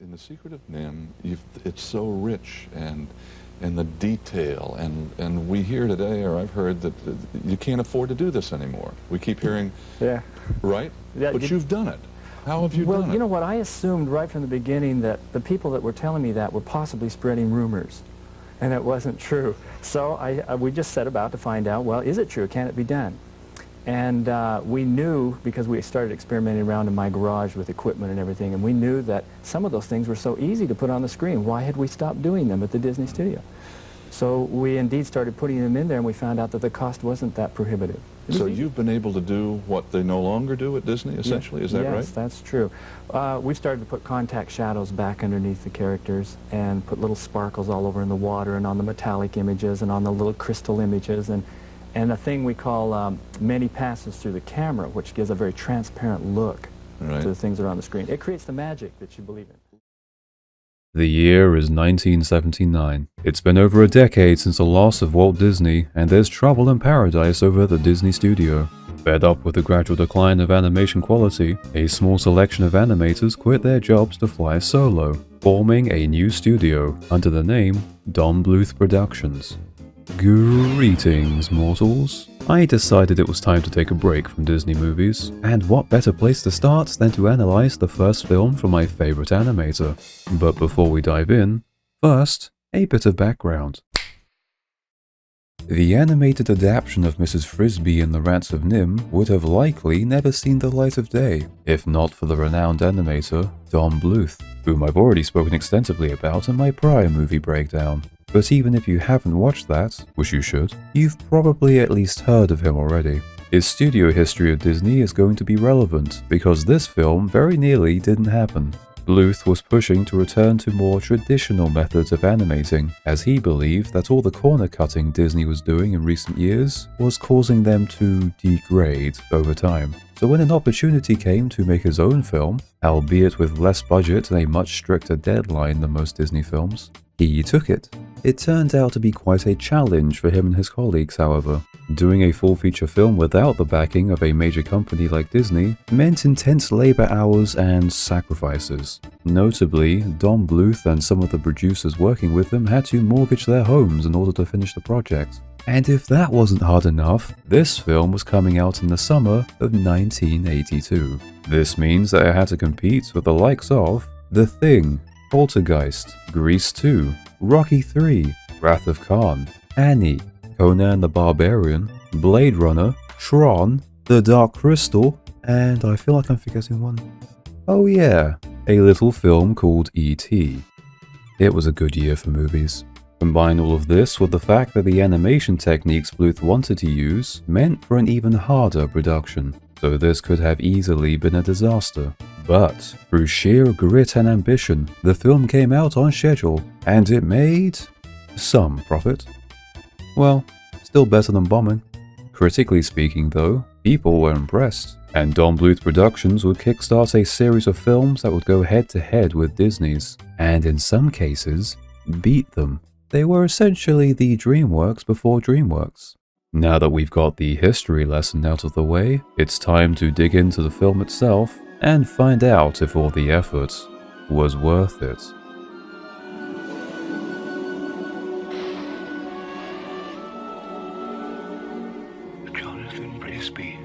In the secret of NIMH, it's so rich and the detail, and we hear today, or I've heard, that you can't afford to do this anymore. We keep hearing, yeah, right? Yeah, but you've done it. How have you done it? Well, you know what, I assumed right from the beginning that the people that were telling me that were possibly spreading rumors, and it wasn't true. So we just set about to find out, well, is it true? Can it be done? And we knew, because we started experimenting around in my garage with equipment and everything, and we knew that some of those things were so easy to put on the screen. Why had we stopped doing them at the Disney studio? So we indeed started putting them in there, and we found out that the cost wasn't that prohibitive. So you've been able to do what they no longer do at Disney, essentially? Is that right? Yes, that's true. We started to put contact shadows back underneath the characters and put little sparkles all over in the water and on the metallic images and on the little crystal images, and a thing we call many passes through the camera, which gives a very transparent look to the things that are on the screen. It creates the magic that you believe in. The year is 1979. It's been over a decade since the loss of Walt Disney, and there's trouble in paradise over at the Disney studio. Fed up with the gradual decline of animation quality, a small selection of animators quit their jobs to fly solo, forming a new studio under the name Don Bluth Productions. Greetings, mortals. I decided it was time to take a break from Disney movies, and what better place to start than to analyze the first film from my favorite animator. But before we dive in, first, a bit of background. The animated adaptation of Mrs. Frisby and the Rats of NIMH would have likely never seen the light of day, if not for the renowned animator Don Bluth, whom I've already spoken extensively about in my prior movie breakdown. But even if you haven't watched that, which you should, you've probably at least heard of him already. His studio history of Disney is going to be relevant, because this film very nearly didn't happen. Bluth was pushing to return to more traditional methods of animating, as he believed that all the corner cutting Disney was doing in recent years was causing them to degrade over time. So when an opportunity came to make his own film, albeit with less budget and a much stricter deadline than most Disney films, he took it. It turned out to be quite a challenge for him and his colleagues, however. Doing a full-feature film without the backing of a major company like Disney meant intense labor hours and sacrifices. Notably, Don Bluth and some of the producers working with him had to mortgage their homes in order to finish the project. And if that wasn't hard enough, this film was coming out in the summer of 1982. This means that it had to compete with the likes of The Thing, Poltergeist, Grease 2, Rocky 3, Wrath of Khan, Annie, Conan the Barbarian, Blade Runner, Tron, The Dark Crystal, and I feel like I'm forgetting one. Oh yeah, a little film called E.T. It was a good year for movies. Combine all of this with the fact that the animation techniques Bluth wanted to use meant for an even harder production, so this could have easily been a disaster. But through sheer grit and ambition, the film came out on schedule, and it made some profit. Well, still better than bombing. Critically speaking though, people were impressed, and Don Bluth Productions would kickstart a series of films that would go head to head with Disney's, and in some cases, beat them. They were essentially the DreamWorks before DreamWorks. Now that we've got the history lesson out of the way, it's time to dig into the film itself and find out if all the effort was worth it. Jonathan Brisby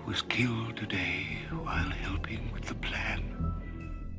was killed today while helping with the plan.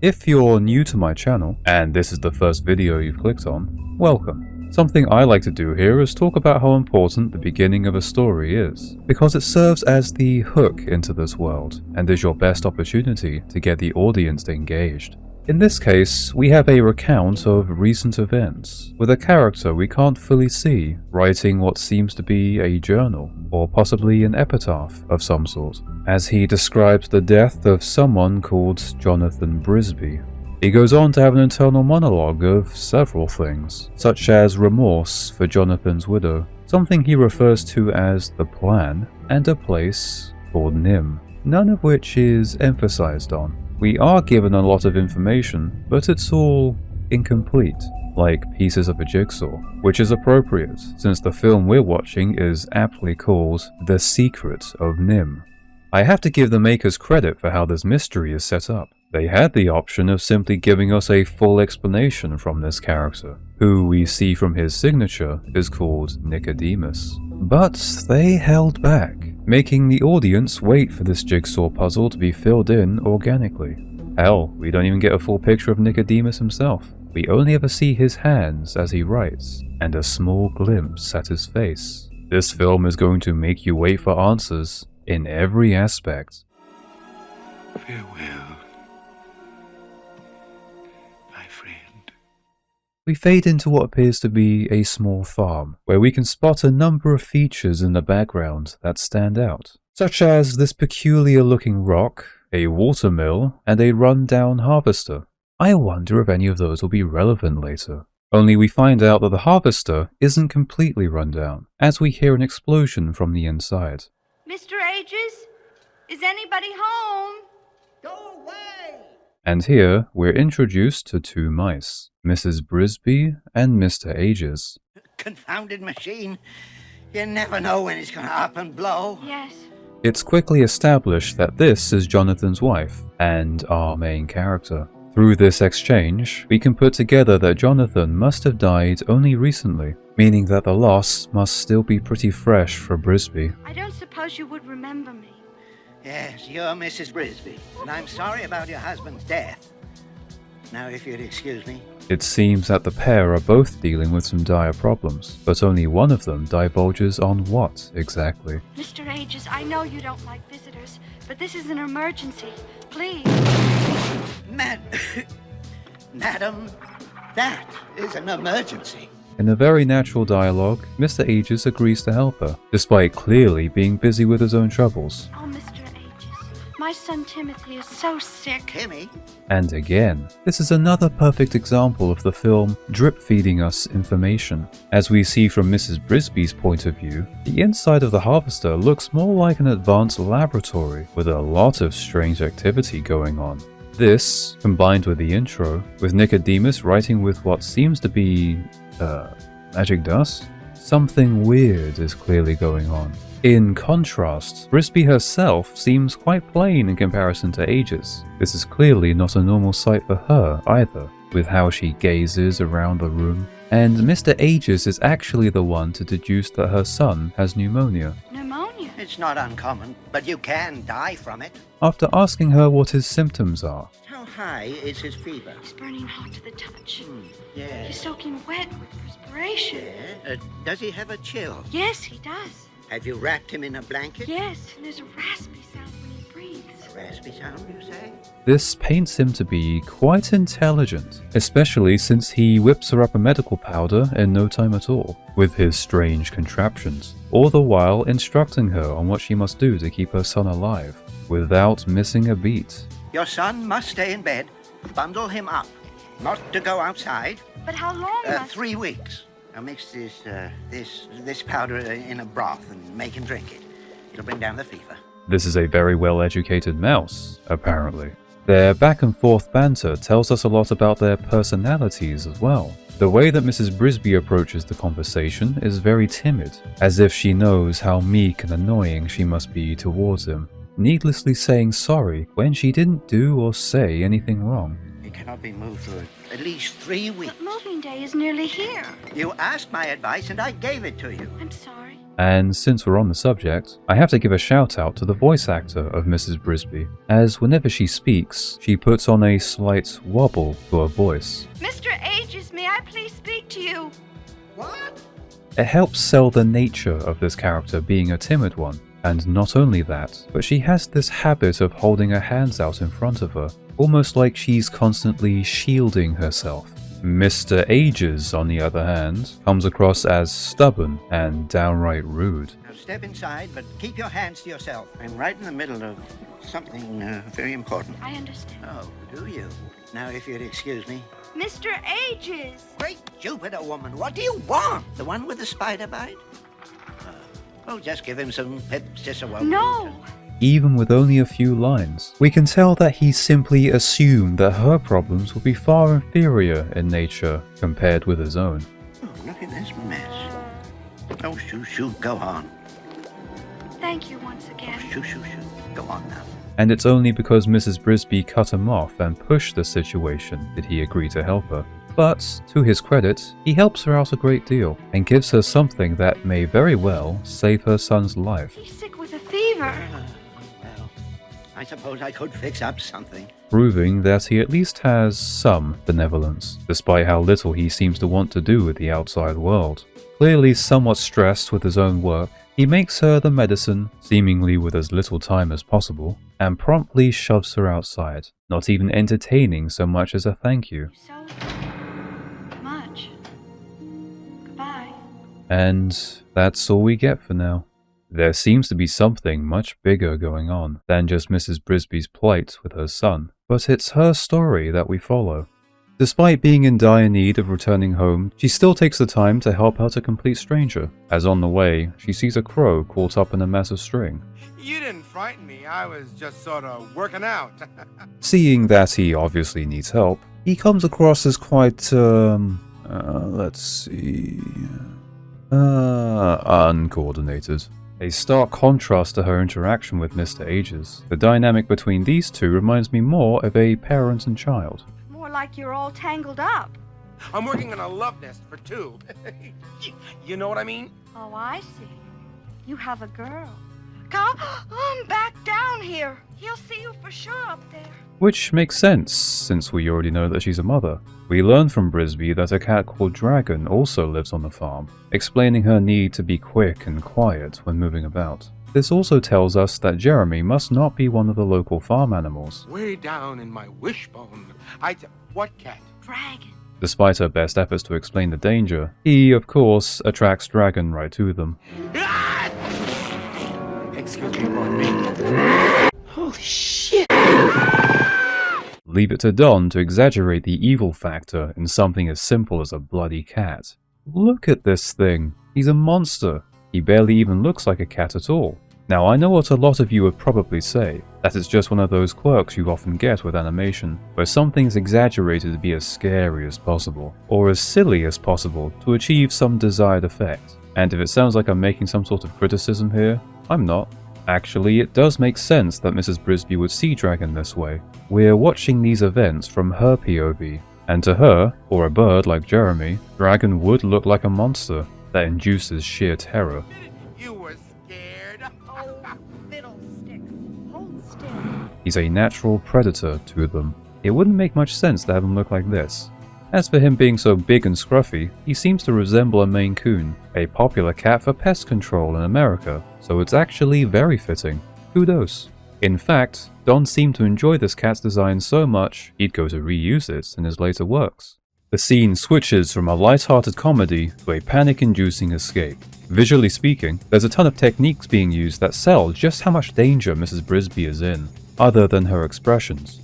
If you're new to my channel, and this is the first video you've clicked on, welcome. Something I like to do here is talk about how important the beginning of a story is, because it serves as the hook into this world, and is your best opportunity to get the audience engaged. In this case, we have a recount of recent events, with a character we can't fully see writing what seems to be a journal, or possibly an epitaph of some sort, as he describes the death of someone called Jonathan Brisby. He goes on to have an internal monologue of several things, such as remorse for Jonathan's widow, something he refers to as the plan, and a place called NIMH, none of which is emphasized on. We are given a lot of information, but it's all incomplete, like pieces of a jigsaw, which is appropriate since the film we're watching is aptly called The Secret of NIMH. I have to give the makers credit for how this mystery is set up. They had the option of simply giving us a full explanation from this character, who we see from his signature is called Nicodemus. But they held back, making the audience wait for this jigsaw puzzle to be filled in organically. Hell, we don't even get a full picture of Nicodemus himself. We only ever see his hands as he writes, and a small glimpse at his face. This film is going to make you wait for answers in every aspect. Farewell, my friend. We fade into what appears to be a small farm, where we can spot a number of features in the background that stand out, such as this peculiar looking rock, a watermill, and a run-down harvester. I wonder if any of those will be relevant later. Only we find out that the harvester isn't completely run down, as we hear an explosion from the inside. Mr. Ages? Is anybody home? Go away! And here, we're introduced to two mice, Mrs. Brisby and Mr. Ages. Confounded machine. You never know when it's gonna up and blow. Yes. It's quickly established that this is Jonathan's wife, and our main character. Through this exchange, we can put together that Jonathan must have died only recently, meaning that the loss must still be pretty fresh for Brisby. I don't suppose you would remember me. Yes, you're Mrs. Brisby, and I'm sorry about your husband's death. Now, if you'd excuse me. It seems that the pair are both dealing with some dire problems, but only one of them divulges on what exactly. Mr. Ages, I know you don't like visitors, but this is an emergency. Please. Madam, that is an emergency. In a very natural dialogue, Mr. Ages agrees to help her, despite clearly being busy with his own troubles. Oh, Mr. Ages, my son Timothy is so sick. Timmy? And again, this is another perfect example of the film drip-feeding us information. As we see from Mrs. Brisby's point of view, the inside of the harvester looks more like an advanced laboratory with a lot of strange activity going on. This, combined with the intro, with Nicodemus writing with what seems to be, magic dust? Something weird is clearly going on. In contrast, Brisby herself seems quite plain in comparison to Ages. This is clearly not a normal sight for her either, with how she gazes around the room. And Mr. Ages is actually the one to deduce that her son has pneumonia. Pneumonia? It's not uncommon, but you can die from it. After asking her what his symptoms are, How high is his fever? He's burning hot to the touch. Yeah. He's soaking wet with perspiration. Does he have a chill? Yes, he does. Have you wrapped him in a blanket? Yes, and there's a raspy sound when he breathes. A raspy sound, you say? this paints him to be quite intelligent, especially since he whips her up a medical powder in no time at all, with his strange contraptions, all the while instructing her on what she must do to keep her son alive, without missing a beat. Your son must stay in bed. Bundle him up. Not to go outside. But how long must... 3 weeks. Now mix this powder in a broth and make him drink it. It'll bring down the fever. This is a very well-educated mouse, apparently. Their back-and-forth banter tells us a lot about their personalities as well. The way that Mrs. Brisby approaches the conversation is very timid, as if she knows how meek and annoying she must be towards him, needlessly saying sorry when she didn't do or say anything wrong. He cannot be moved for at least 3 weeks. But moving day is nearly here. You asked my advice and I gave it to you. I'm sorry. And since we're on the subject, I have to give a shout out to the voice actor of Mrs. Brisby, as whenever she speaks, she puts on a slight wobble to her voice. Mr. Ages, may I please speak to you? What? It helps sell the nature of this character being a timid one, and not only that, but she has this habit of holding her hands out in front of her, almost like she's constantly shielding herself. Mr. Ages, on the other hand, comes across as stubborn and downright rude. Now step inside, but keep your hands to yourself. I'm right in the middle of something very important. I understand. Oh, do you? Now, if you'd excuse me. Mr. Ages! Great Jupiter, woman, what do you want? The one with the spider bite? Oh, just give him some Pepsi-Cicero. No! Even with only a few lines, we can tell that he simply assumed that her problems would be far inferior in nature compared with his own. Oh, look at this mess. Oh, shoo, go on. Thank you once again. Shoo, go on now. and it's only because Mrs. Brisby cut him off and pushed the situation did he agree to help her. But, to his credit, he helps her out a great deal, and gives her something that may very well save her son's life. He's sick with a fever. Well, I suppose I could fix up something. Proving that he at least has some benevolence, despite how little he seems to want to do with the outside world. Clearly somewhat stressed with his own work, he makes her the medicine, seemingly with as little time as possible, and promptly shoves her outside, not even entertaining so much as a thank you. So much. Goodbye. And that's all we get for now. There seems to be something much bigger going on than just Mrs. Brisby's plight with her son, but it's her story that we follow. Despite being in dire need of returning home, she still takes the time to help out a complete stranger, as on the way, she sees a crow caught up in a massive string. You didn't frighten me, I was just sort of working out. Seeing that he obviously needs help, he comes across as quite, let's see... uncoordinated. A stark contrast to her interaction with Mr. Ages. The dynamic between these two reminds me more of a parent and child. More like you're all tangled up. I'm working on a love nest for two. You know what I mean? Oh, I see. You have a girl. Come back down here. He'll see you for sure up there. Which makes sense, since we already know that she's a mother. We learn from Brisby that a cat called Dragon also lives on the farm, explaining her need to be quick and quiet when moving about. This also tells us that Jeremy must not be one of the local farm animals. Way down in my wishbone. What cat? Dragon. Despite her best efforts to explain the danger, he, of course, attracts Dragon right to them. Excuse me for me. Holy shit. Leave it to Don to exaggerate the evil factor in something as simple as a bloody cat. Look at this thing. He's a monster. He barely even looks like a cat at all. Now, I know what a lot of you would probably say, that it's just one of those quirks you often get with animation, where something's exaggerated to be as scary as possible, or as silly as possible to achieve some desired effect. And if it sounds like I'm making some sort of criticism here, I'm not. Actually, it does make sense that Mrs. Brisby would see Dragon this way. We're watching these events from her POV, and to her, or a bird like Jeremy, Dragon would look like a monster that induces sheer terror. You were scared. Oh, fiddlesticks. Hold still. He's a natural predator to them. It wouldn't make much sense to have him look like this. As for him being so big and scruffy, he seems to resemble a Maine Coon, a popular cat for pest control in America, so it's actually very fitting. Kudos. In fact, Don seemed to enjoy this cat's design so much, he'd go to reuse it in his later works. The scene switches from a light-hearted comedy to a panic-inducing escape. Visually speaking, there's a ton of techniques being used that sell just how much danger Mrs. Brisby is in, other than her expressions.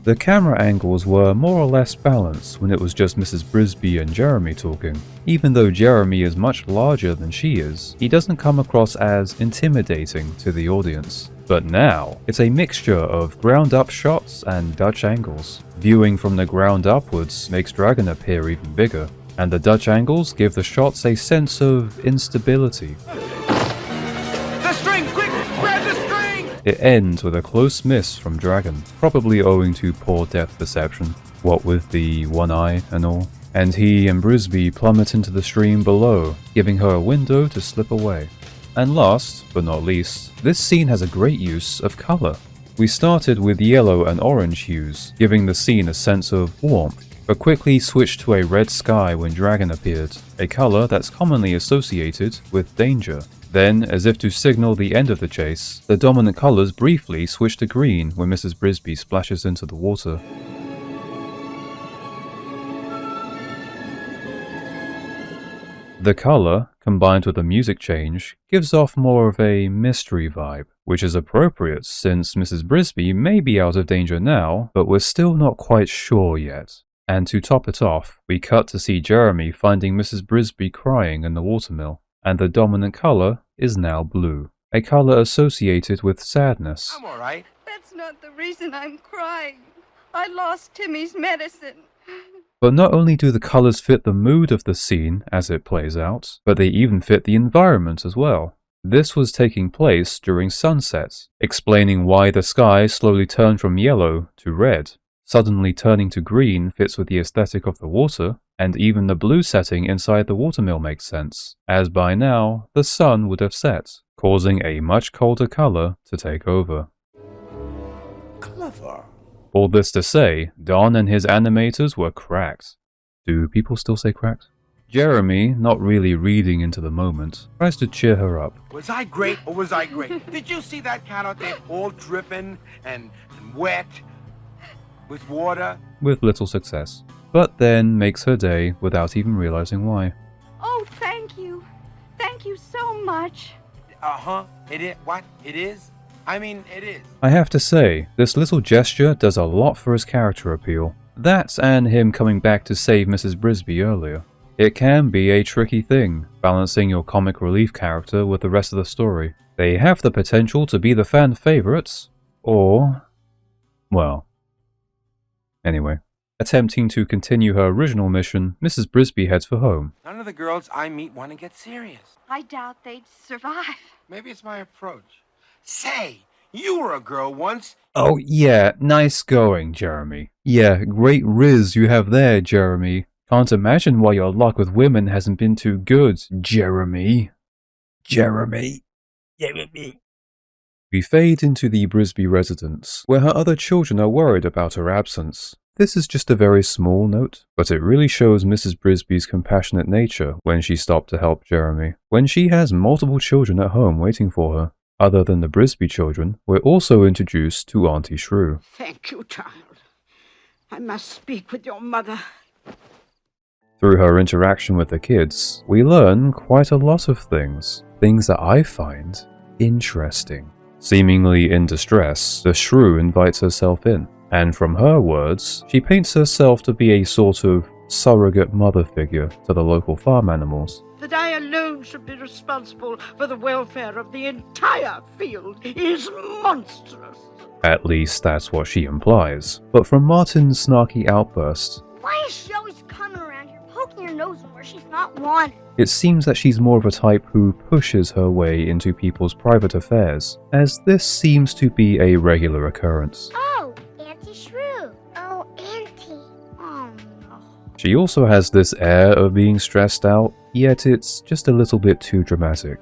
The camera angles were more or less balanced when it was just Mrs. Brisby and Jeremy talking. Even though Jeremy is much larger than she is, he doesn't come across as intimidating to the audience. But now, it's a mixture of ground-up shots and Dutch angles. Viewing from the ground upwards makes Dragon appear even bigger, and the Dutch angles give the shots a sense of instability. The string! Quick! Grab the string! It ends with a close miss from Dragon, probably owing to poor depth perception, what with the one eye and all. And he and Brisby plummet into the stream below, giving her a window to slip away. And last, but not least, this scene has a great use of colour. We started with yellow and orange hues, giving the scene a sense of warmth, but quickly switched to a red sky when Dragon appeared, a colour that's commonly associated with danger. Then, as if to signal the end of the chase, the dominant colours briefly switch to green when Mrs. Brisby splashes into the water. The colour, combined with the music change, gives off more of a mystery vibe, which is appropriate since Mrs. Brisby may be out of danger now, but we're still not quite sure yet. And to top it off, we cut to see Jeremy finding Mrs. Brisby crying in the watermill, and the dominant colour is now blue, a colour associated with sadness. I'm alright. That's not the reason I'm crying. I lost Timmy's medicine. But not only do the colours fit the mood of the scene as it plays out, but they even fit the environment as well. This was taking place during sunset, explaining why the sky slowly turned from yellow to red. Suddenly turning to green fits with the aesthetic of the water, and even the blue setting inside the watermill makes sense, as by now the sun would have set, causing a much colder color to take over. Clever. All this to say, Don and his animators were cracked. Do people still say cracked? Jeremy, not really reading into the moment, tries to cheer her up. Was I great or was I great? Did you see that cat out there all dripping and wet with water? With little success, but then makes her day without even realizing why. Oh, thank you. Thank you so much. Uh-huh. It is. What? It is? I mean, it is. I have to say, this little gesture does a lot for his character appeal. That and him coming back to save Mrs. Brisby earlier. It can be a tricky thing, balancing your comic relief character with the rest of the story. They have the potential to be the fan favorites, or... well... Anyway, attempting to continue her original mission, Mrs. Brisby heads for home. None of the girls I meet want to get serious. I doubt they'd survive. Maybe it's my approach. Say, you were a girl once. Oh yeah, nice going, Jeremy. Yeah, great riz you have there, Jeremy. Can't imagine why your luck with women hasn't been too good, Jeremy. Jeremy. We fade into the Brisby residence, where her other children are worried about her absence. This is just a very small note, but it really shows Mrs. Brisby's compassionate nature when she stopped to help Jeremy, when she has multiple children at home waiting for her. Other than the Brisby children, we're also introduced to Auntie Shrew. Thank you, child. I must speak with your mother. Through her interaction with the kids, we learn quite a lot of things that I find interesting. Seemingly in distress, the Shrew invites herself in, and from her words, she paints herself to be a sort of surrogate mother figure to the local farm animals. That I alone should be responsible for the welfare of the entire field is monstrous. At least that's what she implies. But from Martin's snarky outburst, why is she always coming around here poking her nose in where she's not wanted? It seems that she's more of a type who pushes her way into people's private affairs, as this seems to be a regular occurrence. Oh, Auntie Shrew. Oh, Auntie. Oh, no. She also has this air of being stressed out, yet it's just a little bit too dramatic.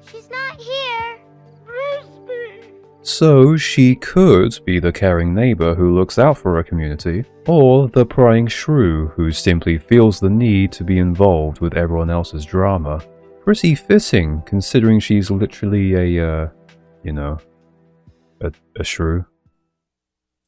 She's not here. So she could be the caring neighbor who looks out for her community, or the prying shrew who simply feels the need to be involved with everyone else's drama. Pretty fitting, considering she's literally a shrew.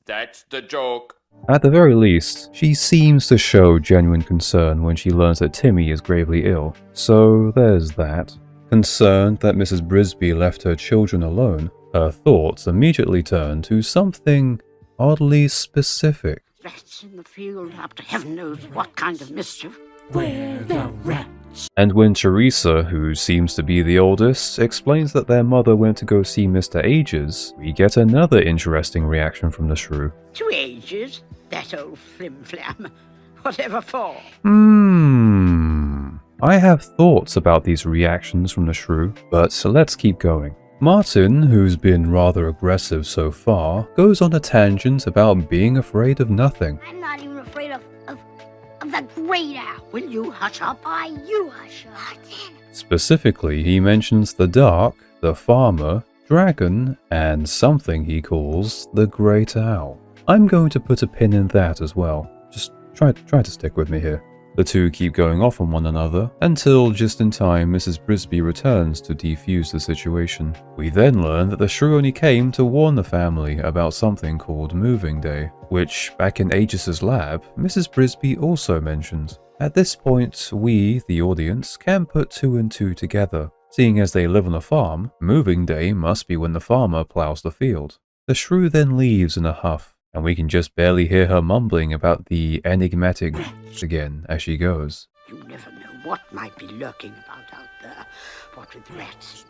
That's the joke. At the very least, she seems to show genuine concern when she learns that Timmy is gravely ill, so there's that. Concerned that Mrs. Brisby left her children alone, her thoughts immediately turn to something oddly specific. Rats in the field up to heaven knows what kind of mischief. Where the rats? And when Teresa, who seems to be the oldest, explains that their mother went to go see Mr. Ages, we get another interesting reaction from the shrew. 2 ages? That old flim-flam. Whatever for? I have thoughts about these reactions from the shrew, but let's keep going. Martin, who's been rather aggressive so far, goes on a tangent about being afraid of nothing. I'm not even afraid of the great owl. Will you hush up? You hush up. Martin. Specifically, he mentions the dark, the farmer, dragon, and something he calls the great owl. I'm going to put a pin in that as well. Just try to stick with me here. The two keep going off on one another, until just in time Mrs. Brisby returns to defuse the situation. We then learn that the shrew only came to warn the family about something called Moving Day, which back in Aegis' lab, Mrs. Brisby also mentioned. At this point, we, the audience, can put 2 and 2 together. Seeing as they live on a farm, Moving Day must be when the farmer plows the field. The shrew then leaves in a huff, and we can just barely hear her mumbling about the enigmatic again as she goes. You never know what might be lurking about out there. What with rats.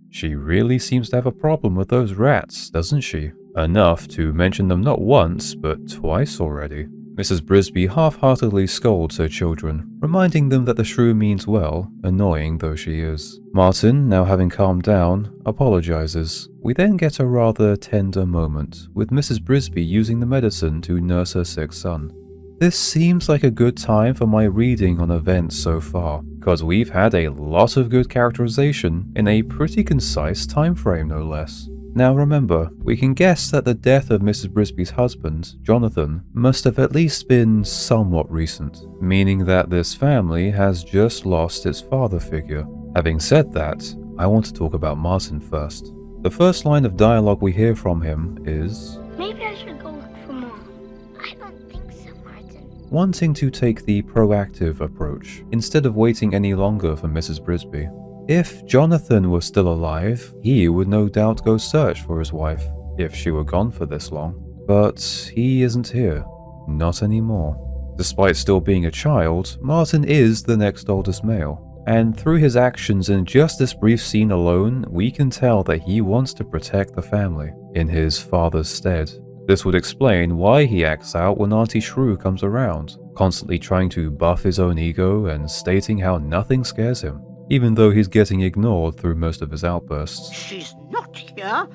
She really seems to have a problem with those rats, doesn't she? Enough to mention them not once, but twice already. Mrs. Brisby half-heartedly scolds her children, reminding them that the shrew means well, annoying though she is. Martin, now having calmed down, apologizes. We then get a rather tender moment, with Mrs. Brisby using the medicine to nurse her sick son. This seems like a good time for my reading on events so far, because we've had a lot of good characterization in a pretty concise time frame no less. Now remember, we can guess that the death of Mrs. Brisby's husband, Jonathan, must have at least been somewhat recent, meaning that this family has just lost its father figure. Having said that, I want to talk about Martin first. The first line of dialogue we hear from him is, Maybe I should go look for Mom. I don't think so, Martin. wanting to take the proactive approach, instead of waiting any longer for Mrs. Brisby. If Jonathan was still alive, he would no doubt go search for his wife, if she were gone for this long. But he isn't here. Not anymore. Despite still being a child, Martin is the next oldest male. And through his actions in just this brief scene alone, we can tell that he wants to protect the family, in his father's stead. This would explain why he acts out when Auntie Shrew comes around, constantly trying to buff his own ego and stating how nothing scares him, even though he's getting ignored through most of his outbursts. She's not here.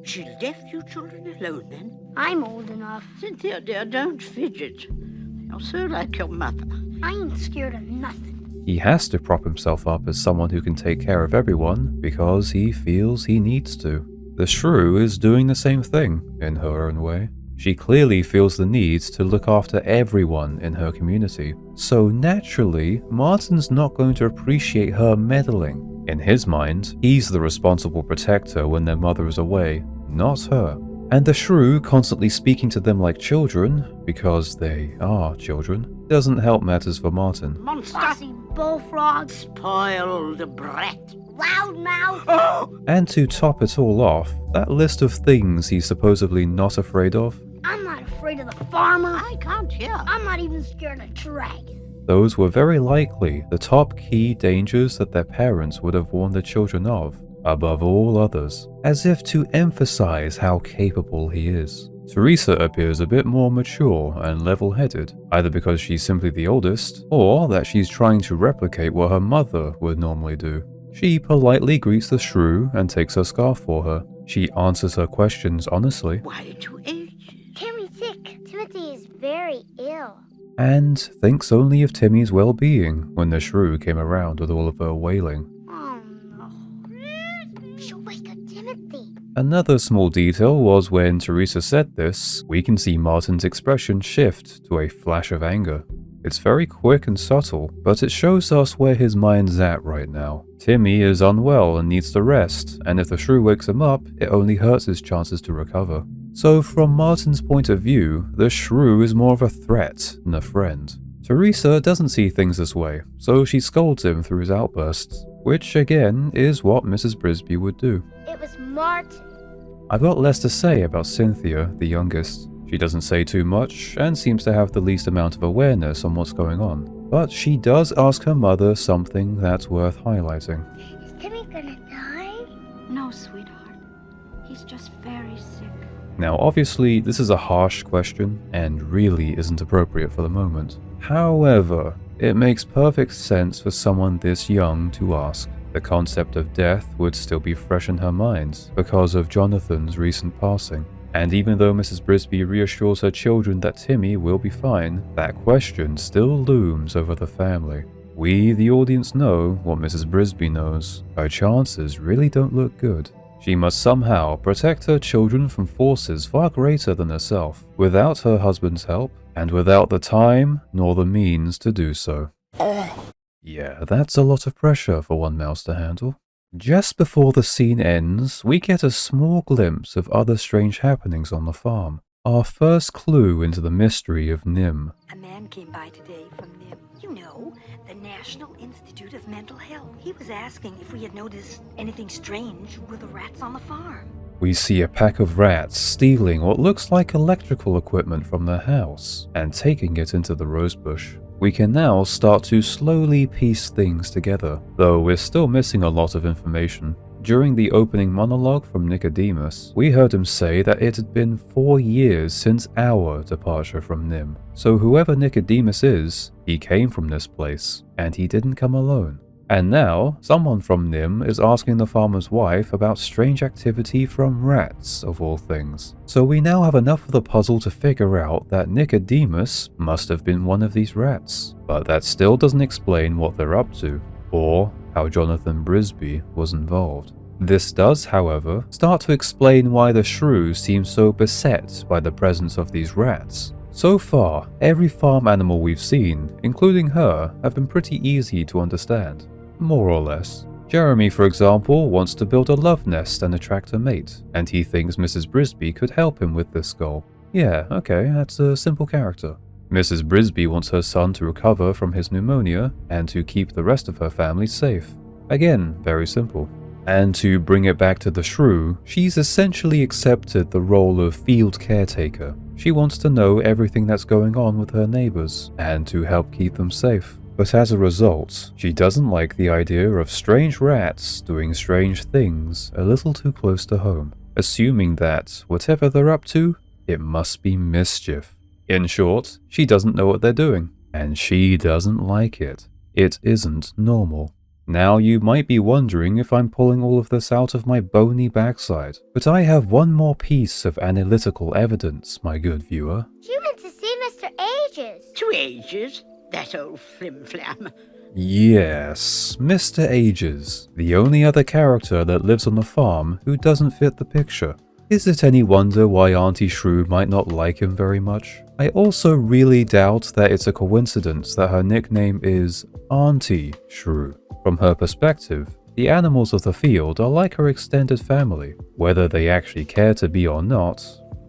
She left you children alone then? I'm old enough. Cynthia, dear, don't fidget. You're so like your mother. I ain't scared of nothing. He has to prop himself up as someone who can take care of everyone because he feels he needs to. The shrew is doing the same thing, in her own way. She clearly feels the need to look after everyone in her community, so naturally, Martin's not going to appreciate her meddling. In his mind, he's the responsible protector when their mother is away, not her. And the shrew constantly speaking to them like children, because they are children, doesn't help matters for Martin. Monster! Bossy bullfrog. Spoiled brat. Loudmouth. Oh! And to top it all off, that list of things he's supposedly not afraid of, I'm not afraid of the farmer. I can't hear. I'm not even scared of dragons. those were very likely the top key dangers that their parents would have warned the children of, above all others, as if to emphasize how capable he is. Teresa appears a bit more mature and level-headed, either because she's simply the oldest, or that she's trying to replicate what her mother would normally do. She politely greets the shrew and takes her scarf for her. She answers her questions honestly. Why 2 ages? Timmy's sick. Timothy is very ill. And thinks only of Timmy's well-being when the shrew came around with all of her wailing. Oh no. She'll wake up Timothy. Another small detail was when Teresa said this, we can see Martin's expression shift to a flash of anger. It's very quick and subtle, but it shows us where his mind's at right now. Timmy is unwell and needs to rest, and if the shrew wakes him up, it only hurts his chances to recover. So from Martin's point of view, the shrew is more of a threat than a friend. Teresa doesn't see things this way, so she scolds him through his outbursts, which again is what Mrs. Brisby would do. It was Martin. I've got less to say about Cynthia, the youngest. She doesn't say too much and seems to have the least amount of awareness on what's going on. But she does ask her mother something that's worth highlighting. Is Timmy gonna die? No, sweetheart. He's just very sick. Now obviously this is a harsh question and really isn't appropriate for the moment. However, it makes perfect sense for someone this young to ask. The concept of death would still be fresh in her mind because of Jonathan's recent passing. And even though Mrs. Brisby reassures her children that Timmy will be fine, that question still looms over the family. We, the audience, know what Mrs. Brisby knows. Her chances really don't look good. She must somehow protect her children from forces far greater than herself, without her husband's help, and without the time nor the means to do so. Yeah, that's a lot of pressure for one mouse to handle. Just before the scene ends, we get a small glimpse of other strange happenings on the farm. Our first clue into the mystery of NIMH. A man came by today from NIMH. You know, the National Institute of Mental Health. He was asking if we had noticed anything strange with the rats on the farm. We see a pack of rats stealing what looks like electrical equipment from their house and taking it into the rosebush. We can now start to slowly piece things together, though we're still missing a lot of information. During the opening monologue from Nicodemus, we heard him say that it had been 4 years since our departure from NIMH. So whoever Nicodemus is, he came from this place, and he didn't come alone. And now, someone from NIMH is asking the farmer's wife about strange activity from rats, of all things. So we now have enough of the puzzle to figure out that Nicodemus must have been one of these rats. But that still doesn't explain what they're up to, or how Jonathan Brisby was involved. This does, however, start to explain why the shrew seems so beset by the presence of these rats. So far, every farm animal we've seen, including her, have been pretty easy to understand. More or less. Jeremy, for example, wants to build a love nest and attract a mate, and he thinks Mrs. Brisby could help him with this goal. Yeah, okay, that's a simple character. Mrs. Brisby wants her son to recover from his pneumonia and to keep the rest of her family safe. Again, very simple. And to bring it back to the shrew, she's essentially accepted the role of field caretaker. She wants to know everything that's going on with her neighbors and to help keep them safe. But as a result, she doesn't like the idea of strange rats doing strange things a little too close to home, assuming that whatever they're up to, it must be mischief. In short, she doesn't know what they're doing, and she doesn't like it. It isn't normal. Now you might be wondering if I'm pulling all of this out of my bony backside, but I have one more piece of analytical evidence, my good viewer. She went to see Mr. Ages. To Ages? That old flim-flam. Yes, Mr. Ages, the only other character that lives on the farm who doesn't fit the picture. Is it any wonder why Auntie Shrew might not like him very much? I also really doubt that it's a coincidence that her nickname is Auntie Shrew. From her perspective, the animals of the field are like her extended family. Whether they actually care to be or not,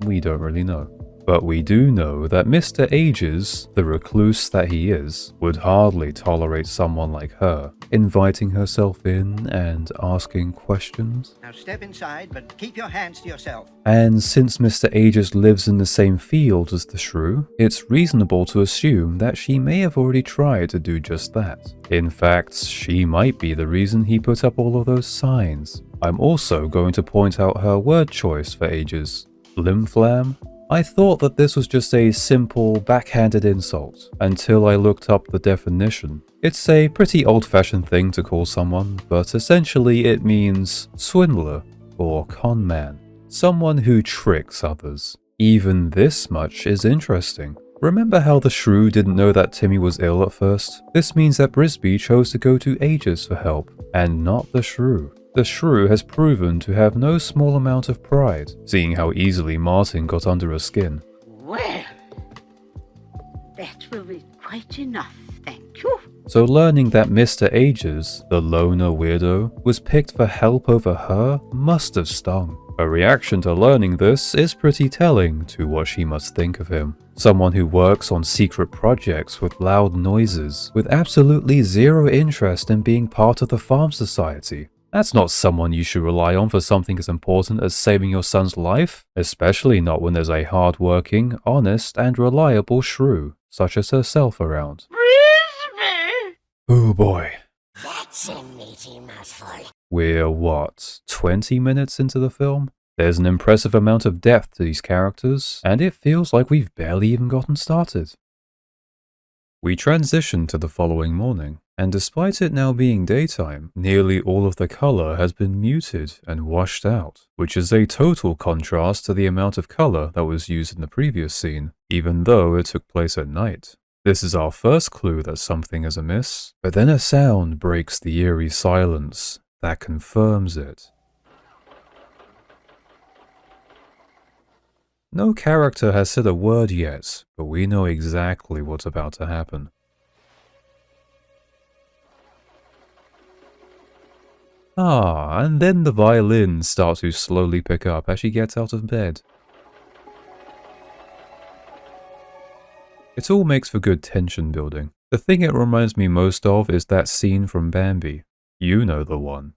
we don't really know. But we do know that Mr. Ages, the recluse that he is, would hardly tolerate someone like her, inviting herself in and asking questions. Now step inside, but keep your hands to yourself. And since Mr. Ages lives in the same field as the shrew, it's reasonable to assume that she may have already tried to do just that. In fact, she might be the reason he put up all of those signs. I'm also going to point out her word choice for Ages. Flim-flam? I thought that this was just a simple, backhanded insult, until I looked up the definition. It's a pretty old-fashioned thing to call someone, but essentially it means swindler or con man. Someone who tricks others. Even this much is interesting. Remember how the shrew didn't know that Timmy was ill at first? This means that Brisby chose to go to Ages for help, and not the shrew. The shrew has proven to have no small amount of pride, seeing how easily Martin got under her skin. Well, that will be quite enough, thank you. So learning that Mr. Ages, the loner weirdo, was picked for help over her must have stung. Her reaction to learning this is pretty telling to what she must think of him. Someone who works on secret projects with loud noises, with absolutely zero interest in being part of the farm society. That's not someone you should rely on for something as important as saving your son's life, especially not when there's a hard-working, honest, and reliable shrew, such as herself around. Brisby! Oh boy. That's a meaty mouthful. We're what, 20 minutes into the film? There's an impressive amount of depth to these characters, and it feels like we've barely even gotten started. We transition to the following morning, and despite it now being daytime, nearly all of the color has been muted and washed out, which is a total contrast to the amount of color that was used in the previous scene, even though it took place at night. This is our first clue that something is amiss, but then a sound breaks the eerie silence that confirms it. No character has said a word yet, but we know exactly what's about to happen. And then the violin starts to slowly pick up as she gets out of bed. It all makes for good tension building. The thing it reminds me most of is that scene from Bambi. You know the one.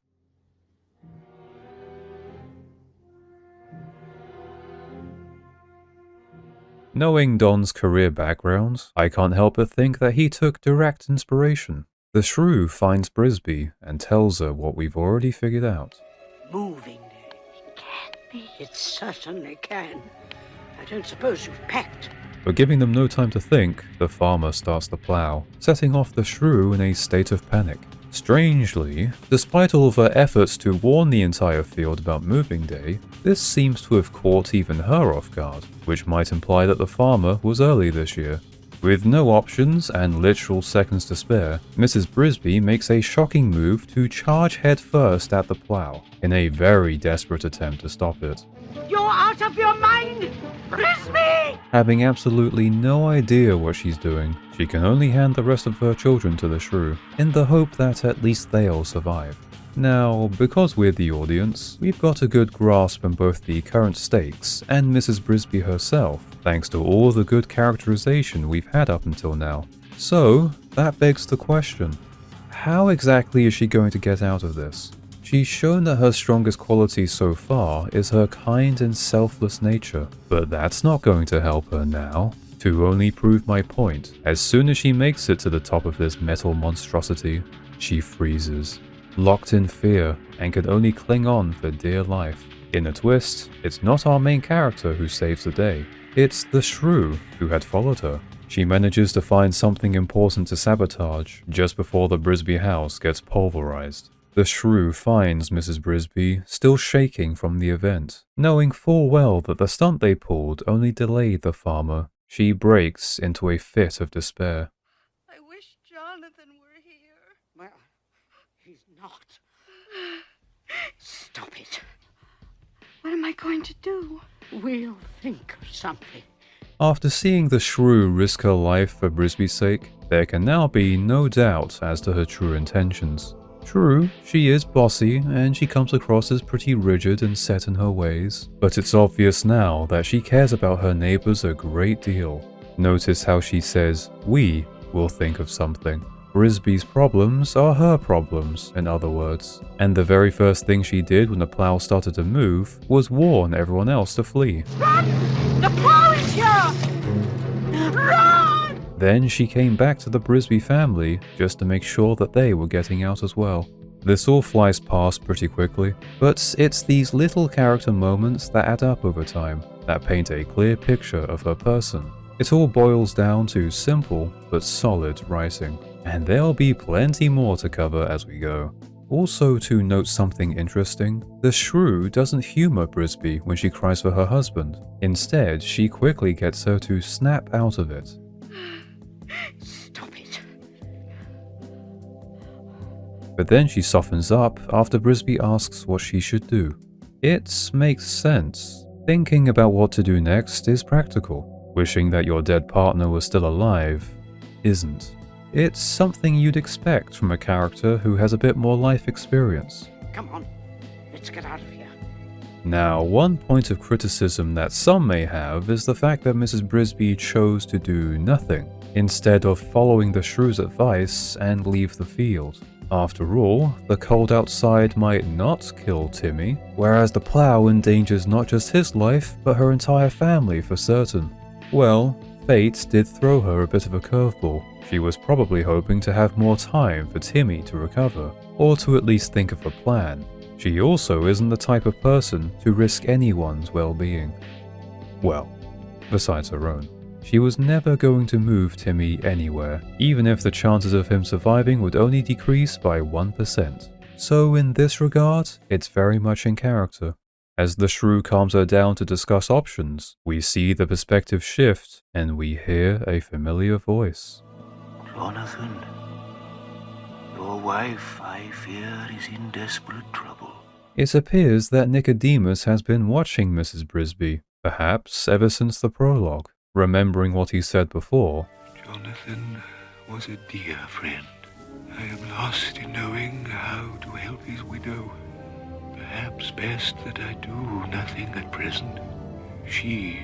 Knowing Don's career background, I can't help but think that he took direct inspiration. The shrew finds Brisby and tells her what we've already figured out. moving day. It can't be. It certainly can. I don't suppose you've packed. But giving them no time to think, the farmer starts the plow, setting off the shrew in a state of panic. Strangely, despite all of her efforts to warn the entire field about moving day, this seems to have caught even her off guard, which might imply that the farmer was early this year. With no options and literal seconds to spare, Mrs. Brisby makes a shocking move to charge headfirst at the plow, in a very desperate attempt to stop it. You're out of your mind! Brisby! Having absolutely no idea what she's doing, she can only hand the rest of her children to the shrew, in the hope that at least they'll survive. Now, because we're the audience, we've got a good grasp on both the current stakes and Mrs. Brisby herself, thanks to all the good characterization we've had up until now. So, that begs the question, how exactly is she going to get out of this? She's shown that her strongest quality so far is her kind and selfless nature, but that's not going to help her now. To only prove my point, as soon as she makes it to the top of this metal monstrosity, she freezes, locked in fear, and can only cling on for dear life. In a twist, it's not our main character who saves the day, it's the shrew who had followed her. She manages to find something important to sabotage just before the Brisby house gets pulverized. The shrew finds Mrs. Brisby still shaking from the event. Knowing full well that the stunt they pulled only delayed the farmer, she breaks into a fit of despair. I wish Jonathan were here. Well, he's not. Stop it. What am I going to do? We'll think of something. After seeing the shrew risk her life for Brisby's sake, there can now be no doubt as to her true intentions. True, she is bossy and she comes across as pretty rigid and set in her ways, but it's obvious now that she cares about her neighbors a great deal. Notice how she says, "We will think of something." Brisby's problems are her problems, in other words, and the very first thing she did when the plow started to move was warn everyone else to flee. Run! The plow is here! Run! Then she came back to the Brisby family just to make sure that they were getting out as well. This all flies past pretty quickly, but it's these little character moments that add up over time, that paint a clear picture of her person. It all boils down to simple but solid writing, and there'll be plenty more to cover as we go. Also, to note something interesting, the shrew doesn't humor Brisby when she cries for her husband. Instead, she quickly gets her to snap out of it. Stop it. But then she softens up after Brisby asks what she should do. It makes sense. Thinking about what to do next is practical. Wishing that your dead partner was still alive isn't. It's something you'd expect from a character who has a bit more life experience. Come on, let's get out of here. Now, one point of criticism that some may have is the fact that Mrs. Brisby chose to do nothing, instead of following the shrew's advice and leave the field. After all, the cold outside might not kill Timmy, whereas the plow endangers not just his life, but her entire family for certain. Well, fate did throw her a bit of a curveball. She was probably hoping to have more time for Timmy to recover, or to at least think of a plan. She also isn't the type of person to risk anyone's well-being. Well, besides her own. She was never going to move Timmy anywhere, even if the chances of him surviving would only decrease by 1%. So in this regard, it's very much in character. As the shrew calms her down to discuss options, we see the perspective shift and we hear a familiar voice. Jonathan, your wife, I fear, is in desperate trouble. It appears that Nicodemus has been watching Mrs. Brisby, perhaps ever since the prologue. Remembering what he said before, Jonathan was a dear friend. I am lost in knowing how to help his widow. Perhaps best that I do nothing at present. She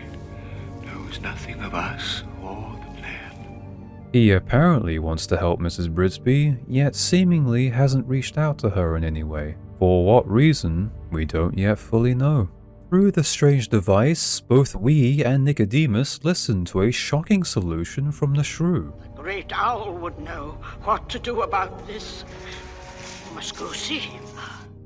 knows nothing of us or the plan. He apparently wants to help Mrs. Brisby, yet seemingly hasn't reached out to her in any way. For what reason, we don't yet fully know. Through the strange device, both we and Nicodemus listen to a shocking solution from the shrew. The great owl would know what to do about this. You must go see him.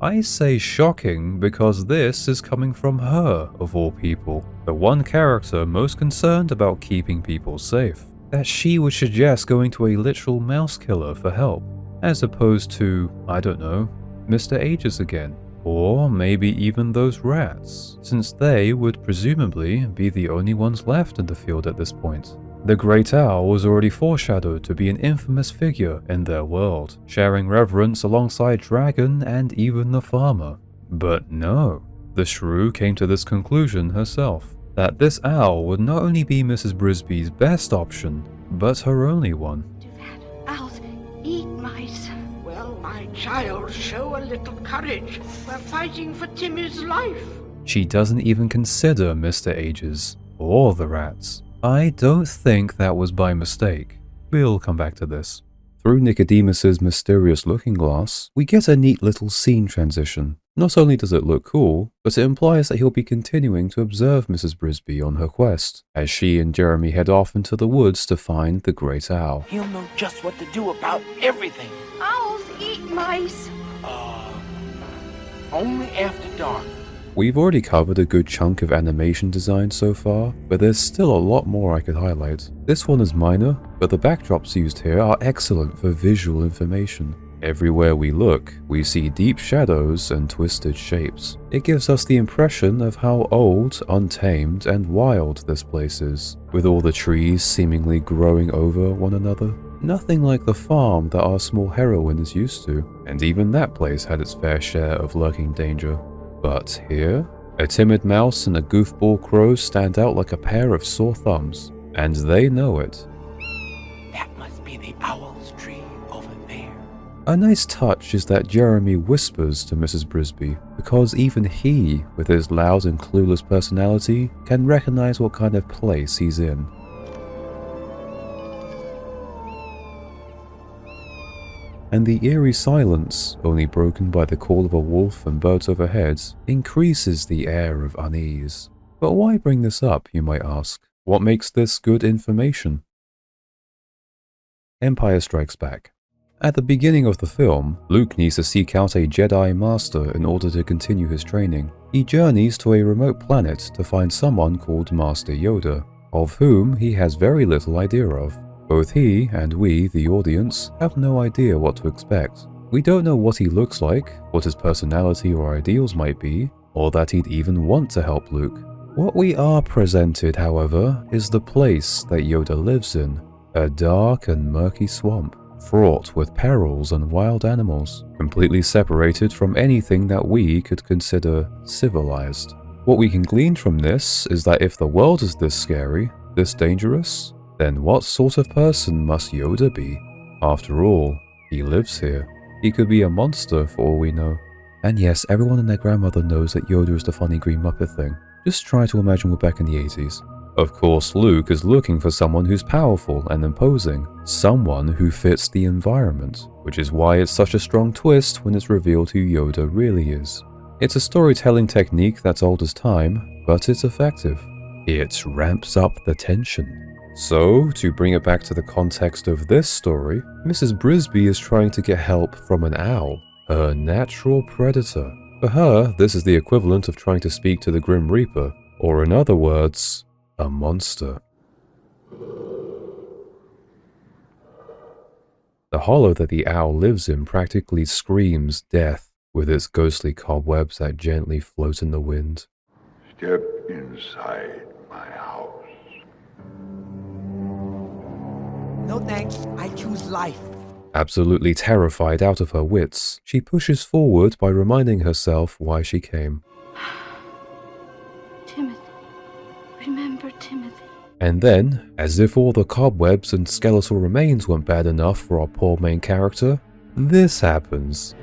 I say shocking because this is coming from her, of all people, the one character most concerned about keeping people safe. That she would suggest going to a literal mouse killer for help, as opposed to, I don't know, Mr. Ages again. Or maybe even those rats, since they would presumably be the only ones left in the field at this point. The Great Owl was already foreshadowed to be an infamous figure in their world, sharing reverence alongside Dragon and even the farmer. But no, the shrew came to this conclusion herself, that this owl would not only be Mrs. Brisby's best option, but her only one. Do that. Owls eat mice. Well, my child, show a little courage. We're fighting for Timmy's life. She doesn't even consider Mr. Ages, or the rats. I don't think that was by mistake. We'll come back to this. Through Nicodemus's mysterious looking glass, we get a neat little scene transition. Not only does it look cool, but it implies that he'll be continuing to observe Mrs. Brisby on her quest, as she and Jeremy head off into the woods to find the Great Owl. He'll know just what to do about everything. Owls eat mice. Only after dark. We've already covered a good chunk of animation design so far, but there's still a lot more I could highlight. This one is minor, but the backdrops used here are excellent for visual information. Everywhere we look, we see deep shadows and twisted shapes. It gives us the impression of how old, untamed, and wild this place is, with all the trees seemingly growing over one another. Nothing like the farm that our small heroine is used to, and even that place had its fair share of lurking danger. But here, a timid mouse and a goofball crow stand out like a pair of sore thumbs, and they know it. That must be the owl's tree over there. A nice touch is that Jeremy whispers to Mrs. Brisby, because even he, with his loud and clueless personality, can recognize what kind of place he's in. And the eerie silence, only broken by the call of a wolf and birds overhead, increases the air of unease. But why bring this up, you might ask? What makes this good information? Empire Strikes Back. At the beginning of the film, Luke needs to seek out a Jedi Master in order to continue his training. He journeys to a remote planet to find someone called Master Yoda, of whom he has very little idea of. Both he and we, the audience, have no idea what to expect. We don't know what he looks like, what his personality or ideals might be, or that he'd even want to help Luke. What we are presented, however, is the place that Yoda lives in, a dark and murky swamp, fraught with perils and wild animals, completely separated from anything that we could consider civilized. What we can glean from this is that if the world is this scary, this dangerous, then what sort of person must Yoda be? After all, he lives here. He could be a monster for all we know. And yes, everyone and their grandmother knows that Yoda is the funny green Muppet thing. Just try to imagine we're back in the 80s. Of course, Luke is looking for someone who's powerful and imposing, someone who fits the environment, which is why it's such a strong twist when it's revealed who Yoda really is. It's a storytelling technique that's old as time, but it's effective. It ramps up the tension. So, to bring it back to the context of this story, Mrs. Brisby is trying to get help from an owl, her natural predator. For her, this is the equivalent of trying to speak to the Grim Reaper, or in other words, a monster. The hollow that the owl lives in practically screams death, with its ghostly cobwebs that gently float in the wind. Step inside my house. No thanks, I choose life. Absolutely terrified out of her wits, she pushes forward by reminding herself why she came. Timothy. Remember Timothy. And then, as if all the cobwebs and skeletal remains weren't bad enough for our poor main character, this happens.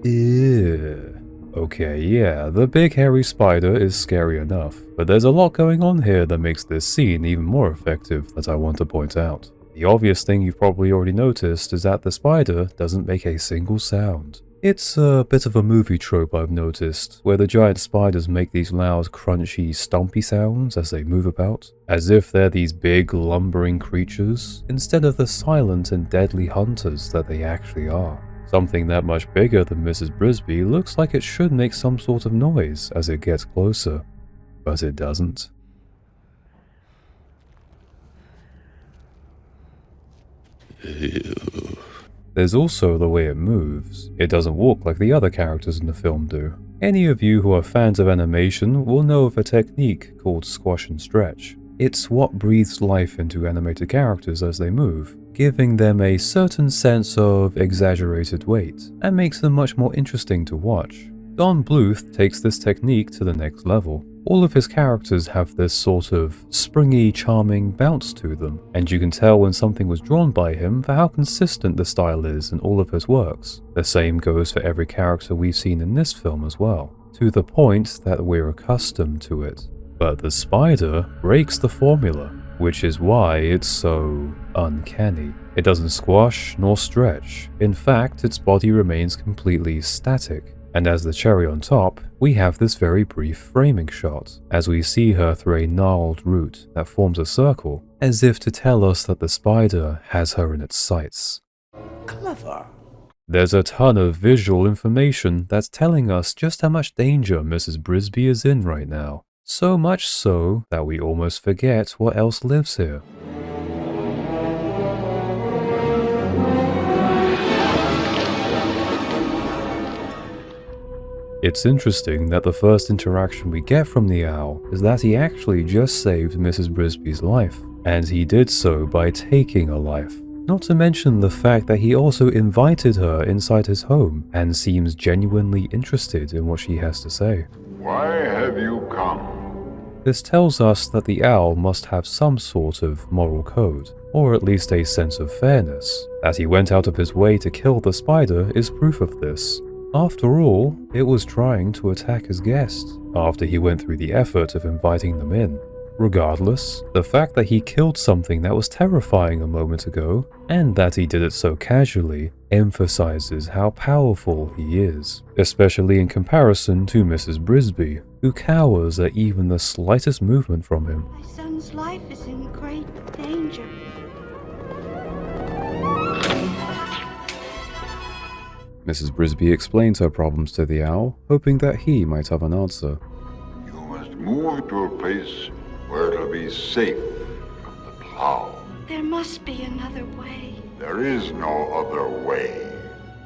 Ew. Okay, yeah, the big hairy spider is scary enough, but there's a lot going on here that makes this scene even more effective that I want to point out. The obvious thing you've probably already noticed is that the spider doesn't make a single sound. It's a bit of a movie trope I've noticed, where the giant spiders make these loud, crunchy, stompy sounds as they move about, as if they're these big, lumbering creatures, instead of the silent and deadly hunters that they actually are. Something that much bigger than Mrs. Brisby looks like it should make some sort of noise as it gets closer, but it doesn't. There's also the way it moves. It doesn't walk like the other characters in the film do. Any of you who are fans of animation will know of a technique called squash and stretch. It's what breathes life into animated characters as they move, giving them a certain sense of exaggerated weight, and makes them much more interesting to watch. Don Bluth takes this technique to the next level. All of his characters have this sort of springy, charming bounce to them, and you can tell when something was drawn by him for how consistent the style is in all of his works. The same goes for every character we've seen in this film as well, to the point that we're accustomed to it. But the spider breaks the formula, which is why it's so uncanny. It doesn't squash nor stretch. In fact, its body remains completely static. And as the cherry on top, we have this very brief framing shot, as we see her through a gnarled root that forms a circle, as if to tell us that the spider has her in its sights. Clever. There's a ton of visual information that's telling us just how much danger Mrs. Brisby is in right now. So much so that we almost forget what else lives here. It's interesting that the first interaction we get from the owl is that he actually just saved Mrs. Brisby's life, and he did so by taking a life. Not to mention the fact that he also invited her inside his home and seems genuinely interested in what she has to say. Why have you come? This tells us that the owl must have some sort of moral code, or at least a sense of fairness. That he went out of his way to kill the spider is proof of this. After all, it was trying to attack his guest, after he went through the effort of inviting them in. Regardless, the fact that he killed something that was terrifying a moment ago, and that he did it so casually, emphasizes how powerful he is, especially in comparison to Mrs. Brisby, who cowers at even the slightest movement from him. My son's life is in great danger. Mrs. Brisby explains her problems to the owl, hoping that he might have an answer. You must move to a place where it'll be safe from the plow. There must be another way. There is no other way.